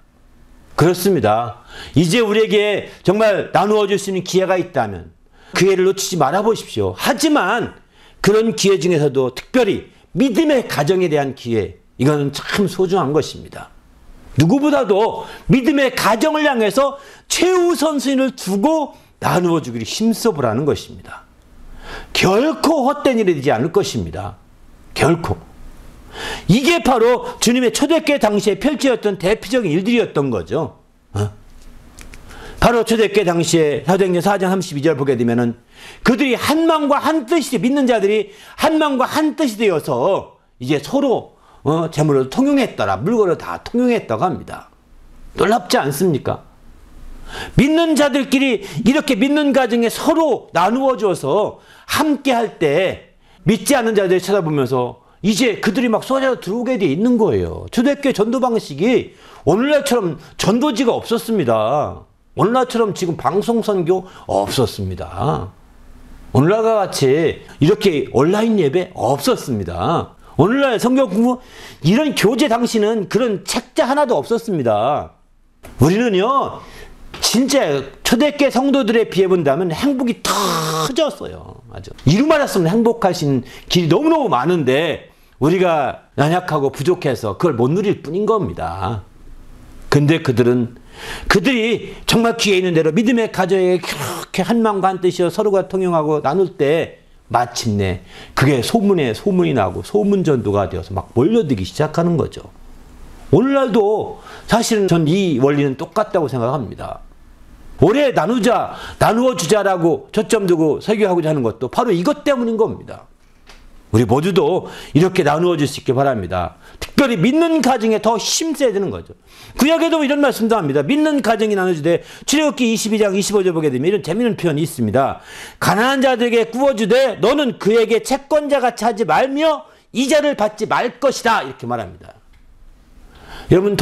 그렇습니다. 이제 우리에게 정말 나누어 줄 수 있는 기회가 있다면 기회를 놓치지 말아보십시오. 하지만 그런 기회 중에서도 특별히 믿음의 가정에 대한 기회, 이거는 참 소중한 것입니다. 누구보다도 믿음의 가정을 향해서 최우선순위를 두고 나누어 주기를 힘써보라는 것입니다. 결코 헛된 일이 되지 않을 것입니다. 결코. 이게 바로 주님의 초대교회 당시에 펼쳐졌던 대표적인 일들이었던 거죠. 바로 초대교회 당시에 사도행전 4장 32절 보게 되면은 그들이 한 마음과 한 뜻이 믿는 자들이 한 마음과 한 뜻이 되어서 이제 서로 재물을 통용했더라. 물건을 다 통용했다고 합니다. 놀랍지 않습니까? 믿는 자들끼리 이렇게 믿는 가정에 서로 나누어줘서 함께 할 때 믿지 않는 자들이 쳐다보면서 이제 그들이 막 쏟아져 들어오게 돼 있는 거예요. 초대교회 전도 방식이 오늘날처럼 전도지가 없었습니다. 오늘날처럼 지금 방송 선교 없었습니다. 오늘날과 같이 이렇게 온라인 예배 없었습니다. 오늘날 성경 공부 이런 교재 당시는 그런 책자 하나도 없었습니다. 우리는요 진짜 초대교회 성도들에 비해 본다면 행복이 터졌어요. 아주 이루 말했으면 행복하신 길이 너무너무 많은데 우리가 연약하고 부족해서 그걸 못 누릴 뿐인 겁니다. 근데 그들이 정말 귀에 있는 대로 믿음의 가정에 그렇게 한 마음과 한 뜻이여 서로가 통용하고 나눌 때 마침내 그게 소문이 나고 소문전도가 되어서 막 몰려들기 시작하는 거죠. 오늘날도 사실은 전 이 원리는 똑같다고 생각합니다. 오래 나누어 주자라고 초점 두고 설교하고자 하는 것도 바로 이것 때문인 겁니다. 우리 모두도 이렇게 나누어 줄 수 있길 바랍니다. 특별히 믿는 가정에 더 힘써야 되는 거죠. 구약에도 이런 말씀도 합니다. 믿는 가정이 나눠주되 출애굽기 22장 25절 보게 되면 이런 재미있는 표현이 있습니다. 가난한 자들에게 구워주되 너는 그에게 채권자같이 하지 말며 이자를 받지 말 것이다 이렇게 말합니다. 여러분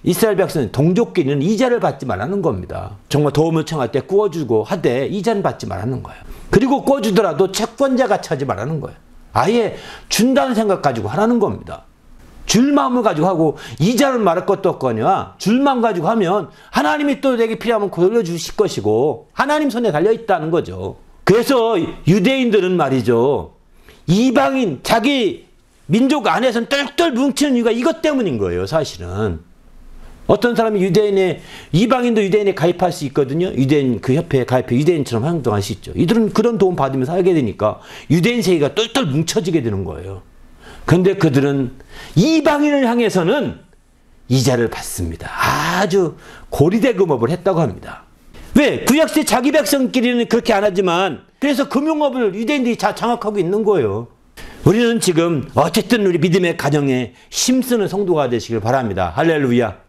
이스라엘 백성은 동족끼리는 이자를 받지 말라는 겁니다. 정말 도움을 청할 때 구워주고 하되 이자는 받지 말라는 거예요. 그리고 구워주더라도 채권자같이 하지 말라는 거예요. 아예 준다는 생각 가지고 하라는 겁니다. 줄 마음을 가지고 하고 이자를 말할 것도 없거니와 줄 마음 가지고 하면 하나님이 또 내게 필요하면 돌려주실 것이고 하나님 손에 달려있다는 거죠. 그래서 유대인들은 말이죠. 이방인 자기 민족 안에서는 똘똘 뭉치는 이유가 이것 때문인 거예요. 사실은. 어떤 사람이 이방인도 유대인에 가입할 수 있거든요. 유대인 그 협회에 가입해 유대인처럼 행동할 수 있죠. 이들은 그런 도움 받으면서 살게 되니까 유대인 세계가 똘똘 뭉쳐지게 되는 거예요. 그런데 그들은 이방인을 향해서는 이자를 받습니다. 아주 고리대금업을 했다고 합니다. 왜? 구약시대 자기 백성끼리는 그렇게 안 하지만 그래서 금융업을 유대인들이 장악하고 있는 거예요. 우리는 지금 어쨌든 우리 믿음의 가정에 힘쓰는 성도가 되시길 바랍니다. 할렐루야.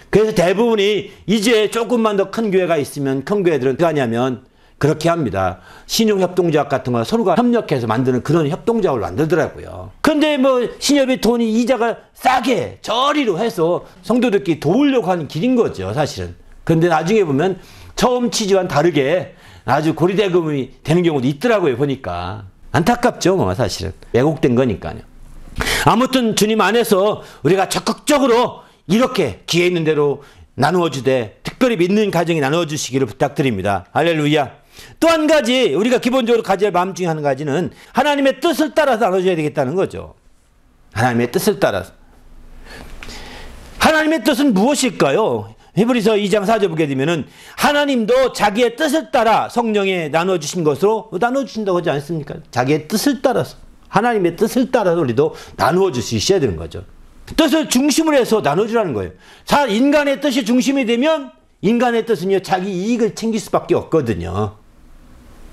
그래서 대부분이 이제 조금만 더 큰 교회가 있으면 큰 교회들은 어떻게 하냐면 그렇게 합니다. 신용협동조합 같은 거 서로가 협력해서 만드는 그런 협동조합을 만들더라고요. 그런데 신협의 돈이 이자가 싸게 저리로 해서 성도들끼리 도우려고 하는 길인 거죠. 사실은. 그런데 나중에 보면 처음 취지와는 다르게 아주 고리대금이 되는 경우도 있더라고요. 보니까. 안타깝죠. 사실은. 왜곡된 거니까요. 아무튼 주님 안에서 우리가 적극적으로 이렇게 기회 있는 대로 나누어주되 특별히 믿는 가정이 나누어주시기를 부탁드립니다. 할렐루야. 또 한 가지 우리가 기본적으로 가져야 할 마음 중에 한 가지는 하나님의 뜻을 따라서 나눠줘야 되겠다는 거죠. 하나님의 뜻을 따라서. 하나님의 뜻은 무엇일까요? 히브리서 2장 4절 보게 되면은 하나님도 자기의 뜻을 따라 성령에 나눠주신 것으로 나눠주신다고 하지 않습니까? 자기의 뜻을 따라서 하나님의 뜻을 따라서 우리도 나누어 줄 수 있어야 되는 거죠. 뜻을 중심으로 해서 나눠주라는 거예요. 인간의 뜻이 중심이 되면 인간의 뜻은요 자기 이익을 챙길 수밖에 없거든요.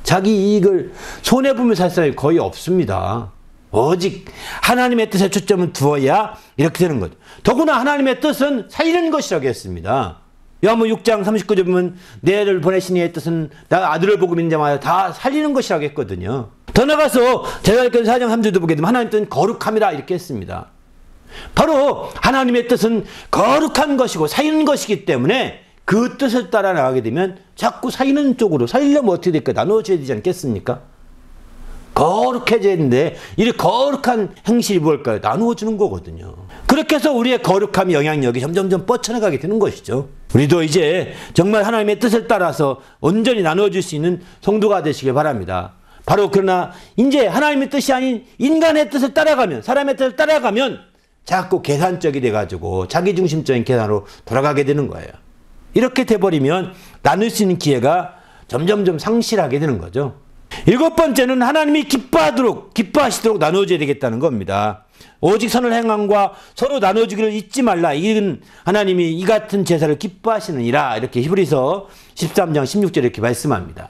자기 이익을 손해보면서 살 사람이 거의 없습니다. 오직 하나님의 뜻에 초점을 두어야 이렇게 되는 거죠. 더구나 하나님의 뜻은 살리는 것이라고 했습니다. 요한복음 6장 39절 보면 내 애를 보내신 이의 뜻은 나 아들을 보고 믿는 자마다 다 살리는 것이라고 했거든요. 더 나가서 제가 읽은 4장 3절도 보게 되면 하나님의 뜻은 거룩함이라 이렇게 했습니다. 바로 하나님의 뜻은 거룩한 것이고 살리는 것이기 때문에 그 뜻을 따라 나가게 되면 자꾸 살리는 쪽으로 살리려면 어떻게 될까? 나누어져야 되지 않겠습니까? 거룩해져야 되는데 이 거룩한 행실이 뭘까요? 나누어주는 거거든요. 그렇게 해서 우리의 거룩함 영향력이 점점점 뻗쳐나가게 되는 것이죠. 우리도 이제 정말 하나님의 뜻을 따라서 온전히 나누어줄 수 있는 성도가 되시길 바랍니다. 바로 그러나 이제 하나님의 뜻이 아닌 인간의 뜻을 따라가면 사람의 뜻을 따라가면 자꾸 계산적이 돼가지고 자기중심적인 계산으로 돌아가게 되는 거예요. 이렇게 돼버리면 나눌 수 있는 기회가 점점점 상실하게 되는 거죠. 7번째는 하나님이 기뻐하시도록 나누어줘야 되겠다는 겁니다. 오직 선을 행함과 서로 나눠주기를 잊지 말라. 이는 하나님이 이 같은 제사를 기뻐하시느니라. 이렇게 히브리서 13장 16절에 이렇게 말씀합니다.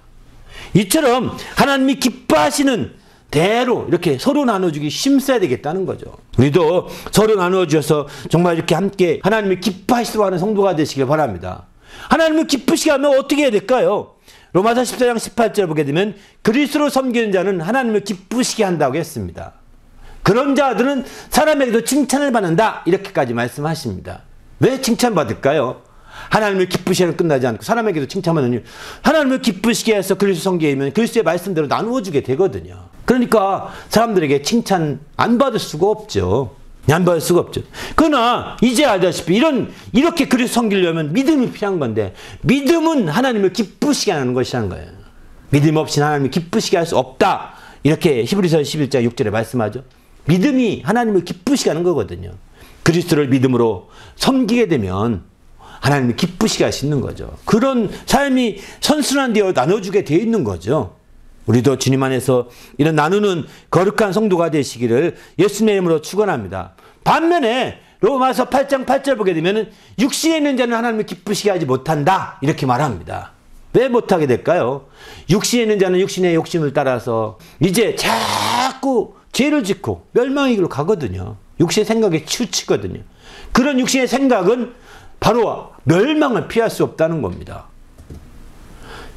이처럼 하나님이 기뻐하시는 대로 이렇게 서로 나눠주기 힘써야 되겠다는 거죠. 우리도 서로 나눠주셔서 정말 이렇게 함께 하나님을 기뻐하시도록 하는 성도가 되시길 바랍니다. 하나님을 기쁘시게 하면 어떻게 해야 될까요? 로마서 14장 18절 보게 되면 그리스도로 섬기는 자는 하나님을 기쁘시게 한다고 했습니다. 그런 자들은 사람에게도 칭찬을 받는다 이렇게까지 말씀하십니다. 왜 칭찬받을까요? 하나님을 기쁘시게 하면 끝나지 않고 사람에게도 칭찬받는 이유, 하나님을 기쁘시게 해서 그리스도 섬기면 그리스도의 말씀대로 나누어주게 되거든요. 그러니까 사람들에게 칭찬 안 받을 수가 없죠. 안 받을 수가 없죠. 그러나 이제 알다시피 이렇게 그리스도 섬기려면 믿음이 필요한 건데, 믿음은 하나님을 기쁘시게 하는 것이라는 거예요. 믿음 없이는 하나님을 기쁘시게 할 수 없다. 이렇게 히브리서 11장 6절에 말씀하죠. 믿음이 하나님을 기쁘시게 하는 거거든요. 그리스도를 믿음으로 섬기게 되면 하나님을 기쁘시게 할 수 있는 거죠. 그런 삶이 선순환 되어 나눠주게 되어 있는 거죠. 우리도 주님 안에서 이런 나누는 거룩한 성도가 되시기를 예수님의 이름으로 축원합니다. 반면에 로마서 8장 8절 보게 되면 육신에 있는 자는 하나님을 기쁘시게 하지 못한다 이렇게 말합니다. 왜 못하게 될까요? 육신에 있는 자는 육신의 욕심을 따라서 이제 자꾸 죄를 짓고 멸망의 길로 가거든요. 육신의 생각에 치우치거든요. 그런 육신의 생각은 바로 멸망을 피할 수 없다는 겁니다.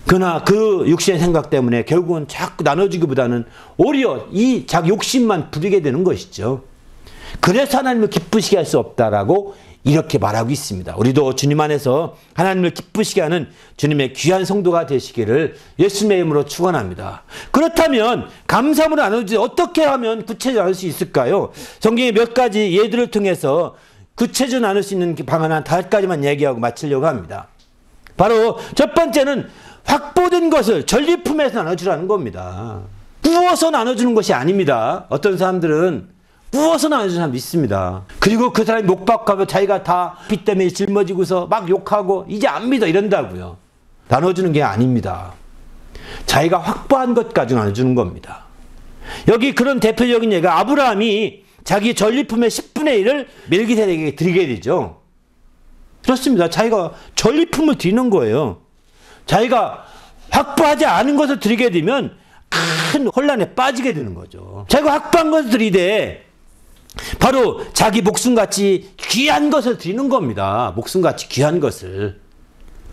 그러나 그 육신의 생각 때문에 결국은 자꾸 나눠주기보다는 오히려 이 자기 욕심만 부리게 되는 것이죠. 그래서 하나님을 기쁘시게 할 수 없다라고 이렇게 말하고 있습니다. 우리도 주님 안에서 하나님을 기쁘시게 하는 주님의 귀한 성도가 되시기를 예수님의 이름으로 축원합니다. 그렇다면 감사함으로 나누지 어떻게 하면 구체적으로 나눌 수 있을까요? 성경의 몇 가지 예들을 통해서 구체적으로 나눌 수 있는 방안 한 5가지만 얘기하고 마치려고 합니다. 바로 첫 번째는 확보된 것을 전리품에서 나눠주라는 겁니다. 구워서 나눠주는 것이 아닙니다. 어떤 사람들은 구워서 나눠주는 사람도 있습니다. 그리고 그 사람이 목박하고 자기가 다 빚 때문에 짊어지고서 막 욕하고 이제 안 믿어 이런다고요. 나눠주는 게 아닙니다. 자기가 확보한 것 가지고 나눠주는 겁니다. 여기 그런 대표적인 예가 아브라함이 자기 전리품의 10분의 1을 멜기세덱에게 드리게 되죠. 그렇습니다. 자기가 전리품을 드리는 거예요. 자기가 확보하지 않은 것을 드리게 되면 큰 혼란에 빠지게 되는 거죠. 자기가 확보한 것을 드리되 바로 자기 목숨같이 귀한 것을 드리는 겁니다. 목숨같이 귀한 것을.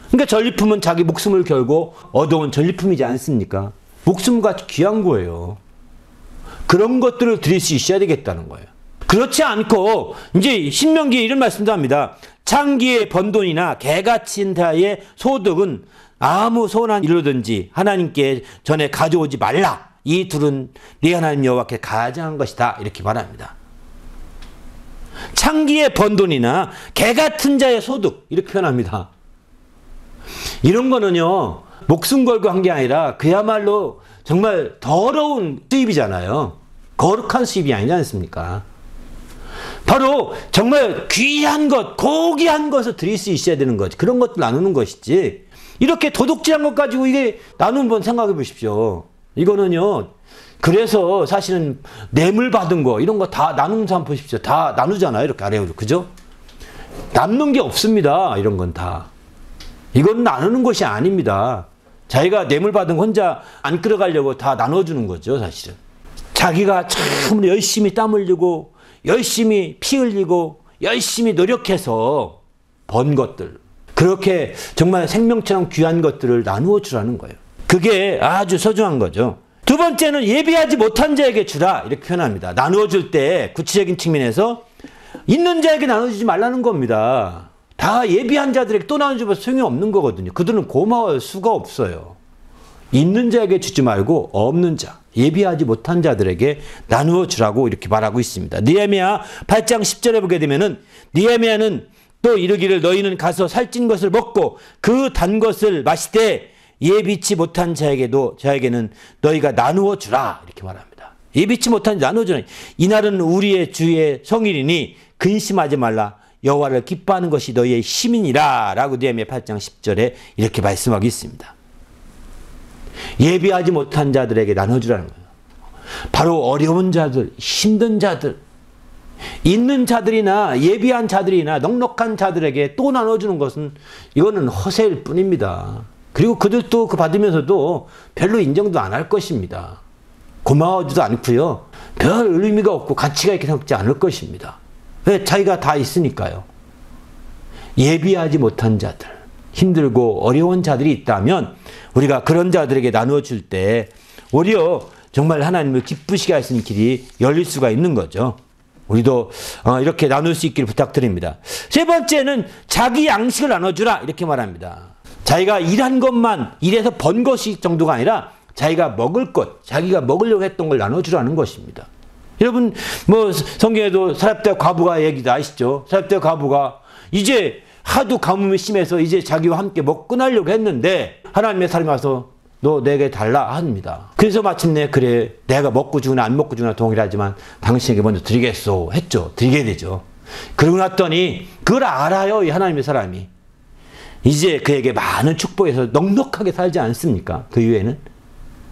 그러니까 전리품은 자기 목숨을 걸고 얻어온 전리품이지 않습니까? 목숨같이 귀한 거예요. 그런 것들을 드릴 수 있어야 되겠다는 거예요. 그렇지 않고 이제 신명기에 이런 말씀도 합니다. 창기의 번돈이나 개같은 자의 소득은 아무 선한 일로든지 하나님께 전에 가져오지 말라. 이 둘은 네 하나님 여호와께 가장한 것이다. 이렇게 말합니다. 창기의 번돈이나 개같은 자의 소득 이렇게 표현합니다. 이런 거는요 목숨 걸고 한 게 아니라 그야말로 정말 더러운 수입이잖아요. 거룩한 수입이 아니지 않습니까? 바로 정말 귀한 것, 고귀한 것을 드릴 수 있어야 되는 거지. 그런 것들 나누는 것이지. 이렇게 도둑질한 것 가지고 이게 나누는 번 생각해 보십시오. 이거는요. 그래서 사실은 뇌물 받은 거 이런 거 다 나누는 사람 보십시오. 다 나누잖아요. 이렇게 아래로. 그죠? 남는 게 없습니다. 이런 건 다. 이건 나누는 것이 아닙니다. 자기가 뇌물 받은 거 혼자 안 끌어가려고 다 나눠주는 거죠. 사실은. 자기가 참 열심히 땀 흘리고 열심히 피 흘리고 열심히 노력해서 번 것들. 그렇게 정말 생명처럼 귀한 것들을 나누어 주라는 거예요. 그게 아주 소중한 거죠. 두 번째는 예비하지 못한 자에게 주라 이렇게 표현합니다. 나누어 줄 때 구체적인 측면에서 있는 자에게 나눠주지 말라는 겁니다. 다 예비한 자들에게 또 나눠주면 소용이 없는 거거든요. 그들은 고마워할 수가 없어요. 있는 자에게 주지 말고 없는 자, 예비하지 못한 자들에게 나누어 주라고 이렇게 말하고 있습니다. 느헤미야 8장 10절에 보게 되면은 느헤미야는 또 이르기를 너희는 가서 살찐 것을 먹고 그 단 것을 마시되 예비치 못한 자에게는 너희가 나누어 주라 이렇게 말합니다. 예비치 못한 자 나누어 주라. 이날은 우리의 주의 성일이니 근심하지 말라. 여호와를 기뻐하는 것이 너희의 힘이니라 라고 느헤미야 8장 10절에 이렇게 말씀하고 있습니다. 예비하지 못한 자들에게 나눠주라는 거예요. 바로 어려운 자들, 힘든 자들, 있는 자들이나 예비한 자들이나 넉넉한 자들에게 또 나눠주는 것은 이거는 허세일 뿐입니다. 그리고 그들도 그 받으면서도 별로 인정도 안 할 것입니다. 고마워하지도 않고요. 별 의미가 없고 가치가 있게 생각지 않을 것입니다. 왜? 자기가 다 있으니까요. 예비하지 못한 자들, 힘들고 어려운 자들이 있다면 우리가 그런 자들에게 나누어 줄 때 오히려 정말 하나님을 기쁘시게 할 수 있는 길이 열릴 수가 있는 거죠. 우리도 이렇게 나눌 수 있기를 부탁드립니다. 세 번째는 자기 양식을 나눠주라 이렇게 말합니다. 자기가 일한 것만 일해서 번 것이 정도가 아니라 자기가 먹을 것, 자기가 먹으려고 했던 걸 나눠주라는 것입니다. 여러분 뭐 성경에도 사렙다 과부가 얘기도 아시죠? 사렙다 과부가 이제 하도 가뭄이 심해서 이제 자기와 함께 먹고 끝나려고 했는데 하나님의 사람이 와서 너 내게 달라 합니다. 그래서 마침내 그래 내가 먹고 주거나 안 먹고 주거나 동일하지만 당신에게 먼저 드리겠소 했죠. 드리게 되죠. 그러고 났더니 그걸 알아요. 이 하나님의 사람이. 이제 그에게 많은 축복에서 넉넉하게 살지 않습니까? 그 이후에는.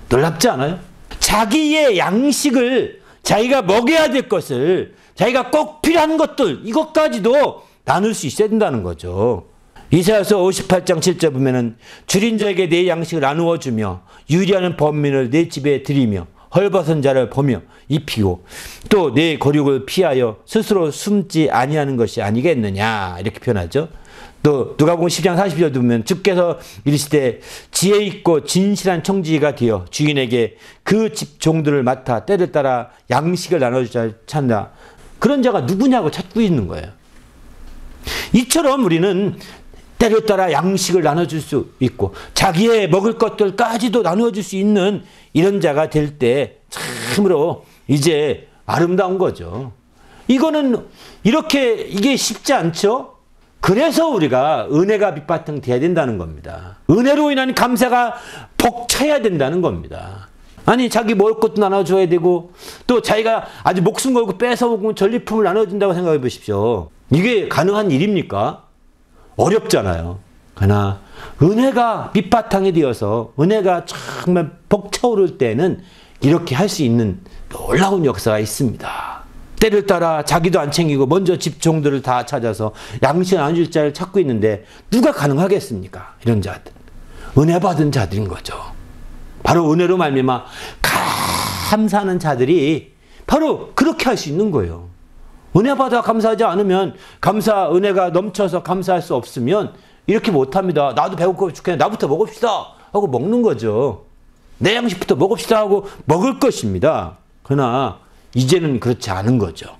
놀랍지 않아요? 자기의 양식을 자기가 먹여야 될 것을 자기가 꼭 필요한 것들 이것까지도 나눌 수 있어야 된다는 거죠. 이사야서 58장 7절 보면은 줄인 자에게 내 양식을 나누어 주며 유리하는 범민을 내 집에 들이며 헐벗은 자를 보며 입히고 또 내 거륙을 피하여 스스로 숨지 아니하는 것이 아니겠느냐 이렇게 표현하죠. 또 누가복음 10장 40절도 보면 주께서 이르시되 지혜 있고 진실한 청지기가 되어 주인에게 그 집 종들을 맡아 때를 따라 양식을 나눠줄 자를 찾는다. 그런 자가 누구냐고 찾고 있는 거예요. 이처럼 우리는 때를 따라 양식을 나눠줄 수 있고 자기의 먹을 것들까지도 나눠줄 수 있는 이런 자가 될 때 참으로 이제 아름다운 거죠. 이거는 이렇게 이게 쉽지 않죠? 그래서 우리가 은혜가 밑바탕 돼야 된다는 겁니다. 은혜로 인한 감사가 벅차야 된다는 겁니다. 아니 자기 먹을 것도 나눠줘야 되고 또 자기가 아주 목숨 걸고 뺏어 먹으면 전리품을 나눠준다고 생각해 보십시오. 이게 가능한 일입니까? 어렵잖아요. 그러나 은혜가 밑바탕이 되어서 은혜가 정말 벅차오를 때는 이렇게 할 수 있는 놀라운 역사가 있습니다. 때를 따라 자기도 안 챙기고 먼저 집 종들을 다 찾아서 양식 나눠줄 자를 찾고 있는데 누가 가능하겠습니까? 이런 자들. 은혜 받은 자들인 거죠. 바로 은혜로 말미암아 감사하는 자들이 바로 그렇게 할 수 있는 거예요. 은혜 받아 감사하지 않으면 은혜가 넘쳐서 감사할 수 없으면 이렇게 못합니다. 나도 배고파 죽겠네. 나부터 먹읍시다 하고 먹는 거죠. 내 양식부터 먹읍시다 하고 먹을 것입니다. 그러나 이제는 그렇지 않은 거죠.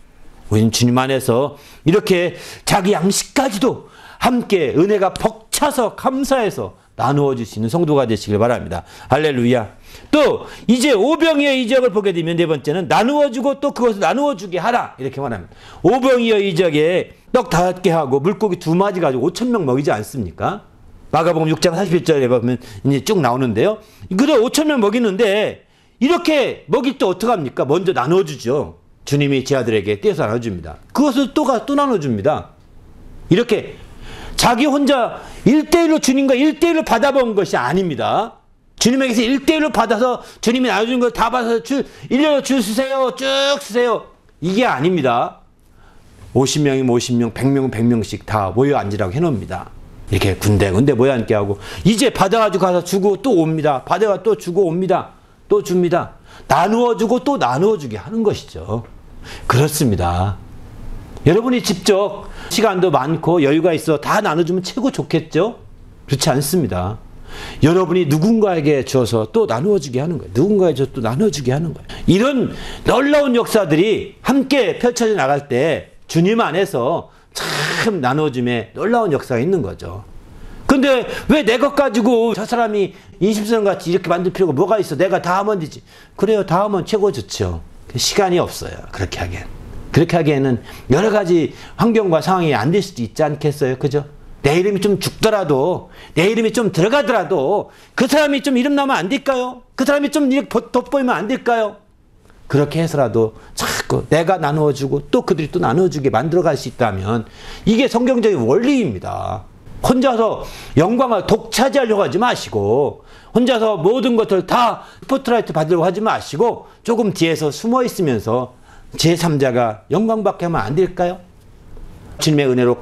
우리는 주님 안에서 이렇게 자기 양식까지도 함께 은혜가 벅차서 감사해서 나누어 줄 수 있는 성도가 되시길 바랍니다. 할렐루야. 또 이제 오병이의 이적을 보게 되면 네 번째는 나누어 주고 또 그것을 나누어 주게 하라 이렇게 말합니다. 오병이의 이적에 떡 5개 하고 물고기 2마리 가지고 5,000명 먹이지 않습니까? 마가복음 6장 41절에 보면 이제 쭉 나오는데요. 그래 5,000명 먹이는데 이렇게 먹일 때 어떡합니까? 먼저 나눠주죠. 주님이 제 아들에게 떼서 나눠줍니다. 그것을 또 나눠줍니다. 이렇게 자기 혼자 1대1로 주님과 1대1로 받아본 것이 아닙니다. 주님에게서 1대1로 받아서 주님이 나눠주는 걸 다 받아서 일렬로 줄 쓰세요. 쭉 쓰세요. 이게 아닙니다. 50명이면 50명, 100명은 100명씩 다 모여 앉으라고 해놓습니다. 이렇게 군데군데 모여 앉게 하고 이제 받아가지고 가서 주고 또 옵니다. 받아가 또 주고 옵니다. 또 줍니다. 나누어 주고 또 나누어 주게 하는 것이죠. 그렇습니다. 여러분이 직접 시간도 많고 여유가 있어 다 나눠주면 최고 좋겠죠? 그렇지 않습니다. 여러분이 누군가에게 주어서 또 나누어주게 하는 거예요. 누군가에게 줘서 또 나눠주게 하는 거예요. 이런 놀라운 역사들이 함께 펼쳐져 나갈 때 주님 안에서 참 나눠줌에 놀라운 역사가 있는 거죠. 근데 왜 내 것 가지고 저 사람이 인심선같이 이렇게 만들 필요가 뭐가 있어? 내가 다 하면 되지. 그래요. 다 하면 최고 좋죠. 시간이 없어요. 그렇게 하기엔. 그렇게 하기에는 여러 가지 환경과 상황이 안 될 수도 있지 않겠어요? 그죠? 내 이름이 좀 죽더라도, 내 이름이 좀 들어가더라도, 그 사람이 좀 이름 나면 안 될까요? 그 사람이 좀 이렇게 돋보이면 안 될까요? 그렇게 해서라도 자꾸 내가 나누어주고 또 그들이 또 나누어주게 만들어갈 수 있다면 이게 성경적인 원리입니다. 혼자서 영광을 독차지하려고 하지 마시고 혼자서 모든 것을 다 스포트라이트 받으려고 하지 마시고 조금 뒤에서 숨어 있으면서 제3자가 영광받게 하면 안 될까요? 주님의 은혜로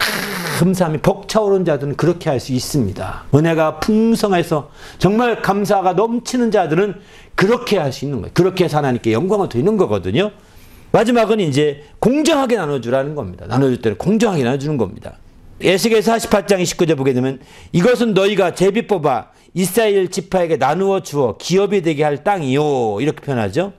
감사함이 벅차오른 자들은 그렇게 할 수 있습니다. 은혜가 풍성해서 정말 감사가 넘치는 자들은 그렇게 할 수 있는 거예요. 그렇게 해서 하나님께 영광을 드리는 거거든요. 마지막은 이제 공정하게 나눠주라는 겁니다. 나눠줄 때는 공정하게 나눠주는 겁니다. 에스겔서 48장 29절 보게 되면 이것은 너희가 제비 뽑아 이스라엘 지파에게 나누어 주어 기업이 되게 할 땅이요. 이렇게 표현하죠.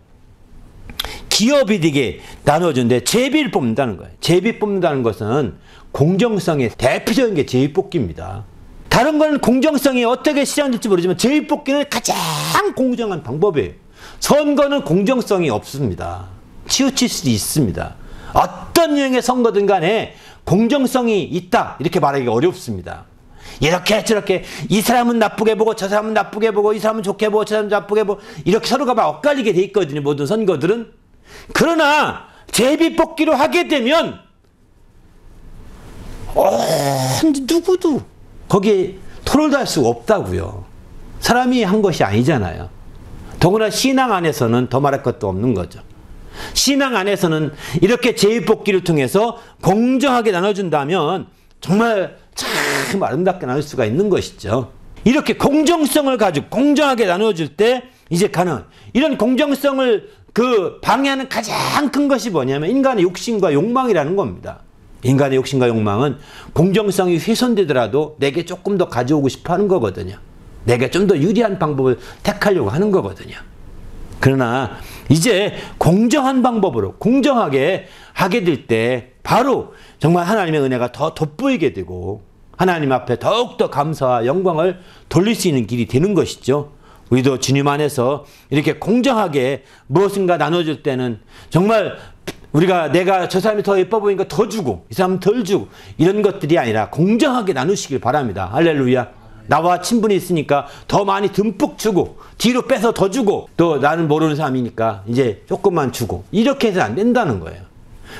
기업이 되게 나눠주는데 제비를 뽑는다는 거예요. 제비 뽑는다는 것은 공정성의 대표적인 게 제비 뽑기입니다. 다른 건 공정성이 어떻게 실현될지 모르지만 제비 뽑기는 가장 공정한 방법이에요. 선거는 공정성이 없습니다. 치우칠 수도 있습니다. 어떤 유형의 선거든 간에 공정성이 있다 이렇게 말하기가 어렵습니다. 이렇게 저렇게 이 사람은 나쁘게 보고 저 사람은 나쁘게 보고 이 사람은 좋게 보고 저 사람은 나쁘게 보고 이렇게 서로가 막 엇갈리게 돼 있거든요. 모든 선거들은. 그러나 제비 뽑기로 하게 되면 누구도 거기에 토론도 할 수가 없다고요. 사람이 한 것이 아니잖아요. 더구나 신앙 안에서는 더 말할 것도 없는 거죠. 신앙 안에서는 이렇게 제비 뽑기를 통해서 공정하게 나눠준다면 정말 참 아름답게 나눌 수가 있는 것이죠. 이렇게 공정성을 가지고 공정하게 나눠줄 때 이제 이런 공정성을 방해하는 가장 큰 것이 뭐냐면 인간의 욕심과 욕망이라는 겁니다. 인간의 욕심과 욕망은 공정성이 훼손되더라도 내게 조금 더 가져오고 싶어 하는 거거든요. 내게 좀 더 유리한 방법을 택하려고 하는 거거든요. 그러나 이제 공정한 방법으로 공정하게 하게 될 때 바로 정말 하나님의 은혜가 더 돋보이게 되고 하나님 앞에 더욱더 감사와 영광을 돌릴 수 있는 길이 되는 것이죠. 우리도 주님 안에서 이렇게 공정하게 무엇인가 나눠줄 때는 정말 내가 저 사람이 더 예뻐 보이니까 더 주고 이 사람은 덜 주고 이런 것들이 아니라 공정하게 나누시길 바랍니다. 할렐루야. 나와 친분이 있으니까 더 많이 듬뿍 주고 뒤로 빼서 더 주고 또 나는 모르는 사람이니까 이제 조금만 주고 이렇게 해서는 안 된다는 거예요.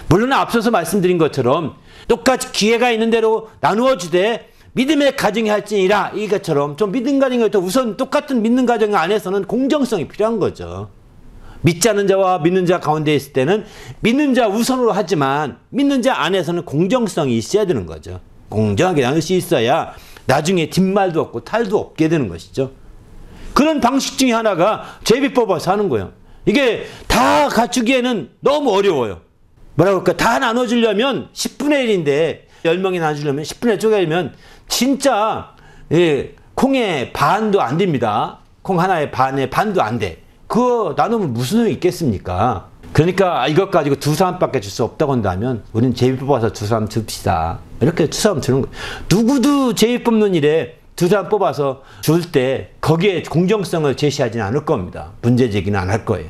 물론 앞서서 말씀드린 것처럼 똑같이 기회가 있는 대로 나누어 주되 믿음의 가정이 할지니라 이것처럼 좀 믿음 가정이 더 우선 똑같은 믿는 가정 안에서는 공정성이 필요한 거죠. 믿지 않는 자와 믿는 자 가운데 있을 때는 믿는 자 우선으로 하지만 믿는 자 안에서는 공정성이 있어야 되는 거죠. 공정하게 나눌 수 있어야 나중에 뒷말도 없고 탈도 없게 되는 것이죠. 그런 방식 중에 하나가 제비 뽑아서 하는 거예요. 이게 다 갖추기에는 너무 어려워요. 뭐라고 그럴까? 다 나눠주려면 10분의 1인데 10명이 나눠주려면 10분의 1 쪼개면 진짜 콩의 반도 안 됩니다. 콩 하나의 반도 안 돼. 그거 나누면 무슨 소용이 있겠습니까? 그러니까 이것 가지고 두 사람밖에 줄 수 없다고 한다면 우리는 제비 뽑아서 두 사람 줍시다. 이렇게 두 사람 주는 거예요. 누구도 제비 뽑는 일에 두 사람 뽑아서 줄 때 거기에 공정성을 제시하지는 않을 겁니다. 문제 제기는 안 할 거예요.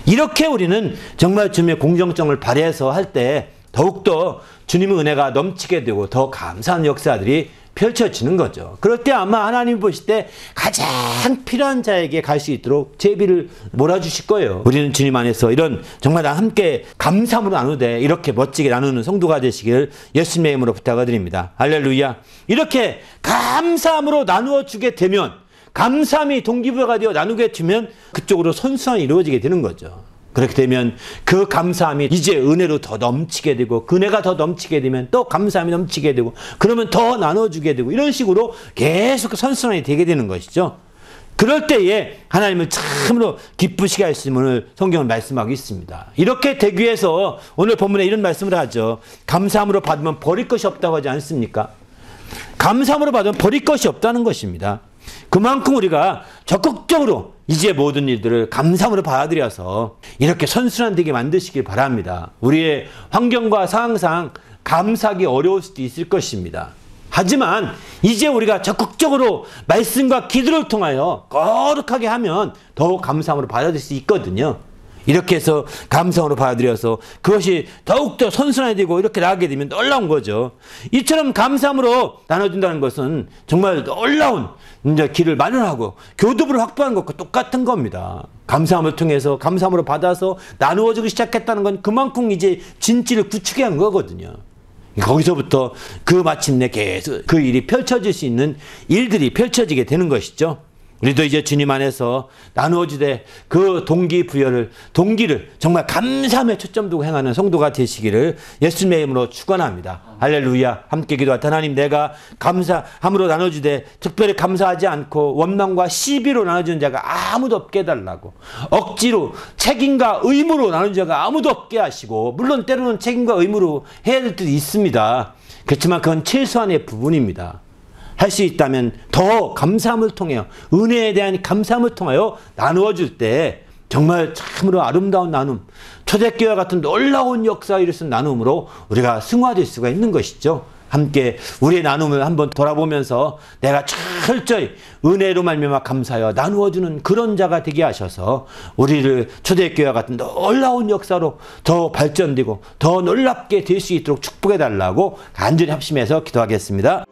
이렇게 우리는 정말 주님의 공정성을 발휘해서 할 때 더욱더 주님의 은혜가 넘치게 되고 더 감사한 역사들이 펼쳐지는 거죠. 그럴 때 아마 하나님 보실 때 가장 필요한 자에게 갈 수 있도록 제비를 몰아주실 거예요. 우리는 주님 안에서 이런 정말 다 함께 감사함으로 나누되 이렇게 멋지게 나누는 성도가 되시길 예수님의 이름으로 부탁을 드립니다. 할렐루야. 이렇게 감사함으로 나누어 주게 되면 감사함이 동기부여가 되어 나누게 되면 그쪽으로 선순환이 이루어지게 되는 거죠. 그렇게 되면 그 감사함이 이제 은혜로 더 넘치게 되고 은혜가 더 넘치게 되면 또 감사함이 넘치게 되고 그러면 더 나눠주게 되고 이런 식으로 계속 선순환이 되게 되는 것이죠. 그럴 때에 하나님을 참으로 기쁘시게 하심을 성경은 말씀하고 있습니다. 이렇게 되기 위해서 오늘 본문에 이런 말씀을 하죠. 감사함으로 받으면 버릴 것이 없다고 하지 않습니까? 감사함으로 받으면 버릴 것이 없다는 것입니다. 그만큼 우리가 적극적으로 이제 모든 일들을 감사함으로 받아들여서 이렇게 선순환되게 만드시길 바랍니다. 우리의 환경과 상황상 감사하기 어려울 수도 있을 것입니다. 하지만 이제 우리가 적극적으로 말씀과 기도를 통하여 거룩하게 하면 더욱 감사함으로 받아들일 수 있거든요. 이렇게 해서 감사함으로 받아들여서 그것이 더욱더 선순환이 되고 이렇게 나가게 되면 놀라운 거죠. 이처럼 감사함으로 나눠준다는 것은 정말 놀라운 이제 길을 마련하고 교두부를 확보하는 것과 똑같은 겁니다. 감사함을 통해서 감사함으로 받아서 나누어주기 시작했다는 건 그만큼 이제 진지를 구축해 한 거거든요. 거기서부터 마침내 계속 그 일이 펼쳐질 수 있는 일들이 펼쳐지게 되는 것이죠. 우리도 이제 주님 안에서 나누어지되 그 동기를 정말 감사함에 초점 두고 행하는 성도가 되시기를 예수님의 이름으로 축원합니다. 할렐루야. 함께 기도할 하나님, 내가 감사함으로 나눠주되 특별히 감사하지 않고 원망과 시비로 나눠주는 자가 아무도 없게 해달라고, 억지로 책임과 의무로 나누는 자가 아무도 없게 하시고, 물론 때로는 책임과 의무로 해야 될 때도 있습니다. 그렇지만 그건 최소한의 부분입니다. 할 수 있다면 더 감사함을 통하여, 은혜에 대한 감사함을 통하여 나누어 줄 때 정말 참으로 아름다운 나눔, 초대교회와 같은 놀라운 역사를 일으킨 나눔으로 우리가 승화될 수가 있는 것이죠. 함께 우리의 나눔을 한번 돌아보면서 내가 철저히 은혜로 말미암아 감사하여 나누어주는 그런 자가 되게 하셔서 우리를 초대교회와 같은 놀라운 역사로 더 발전되고 더 놀랍게 될 수 있도록 축복해 달라고 간절히 합심해서 기도하겠습니다.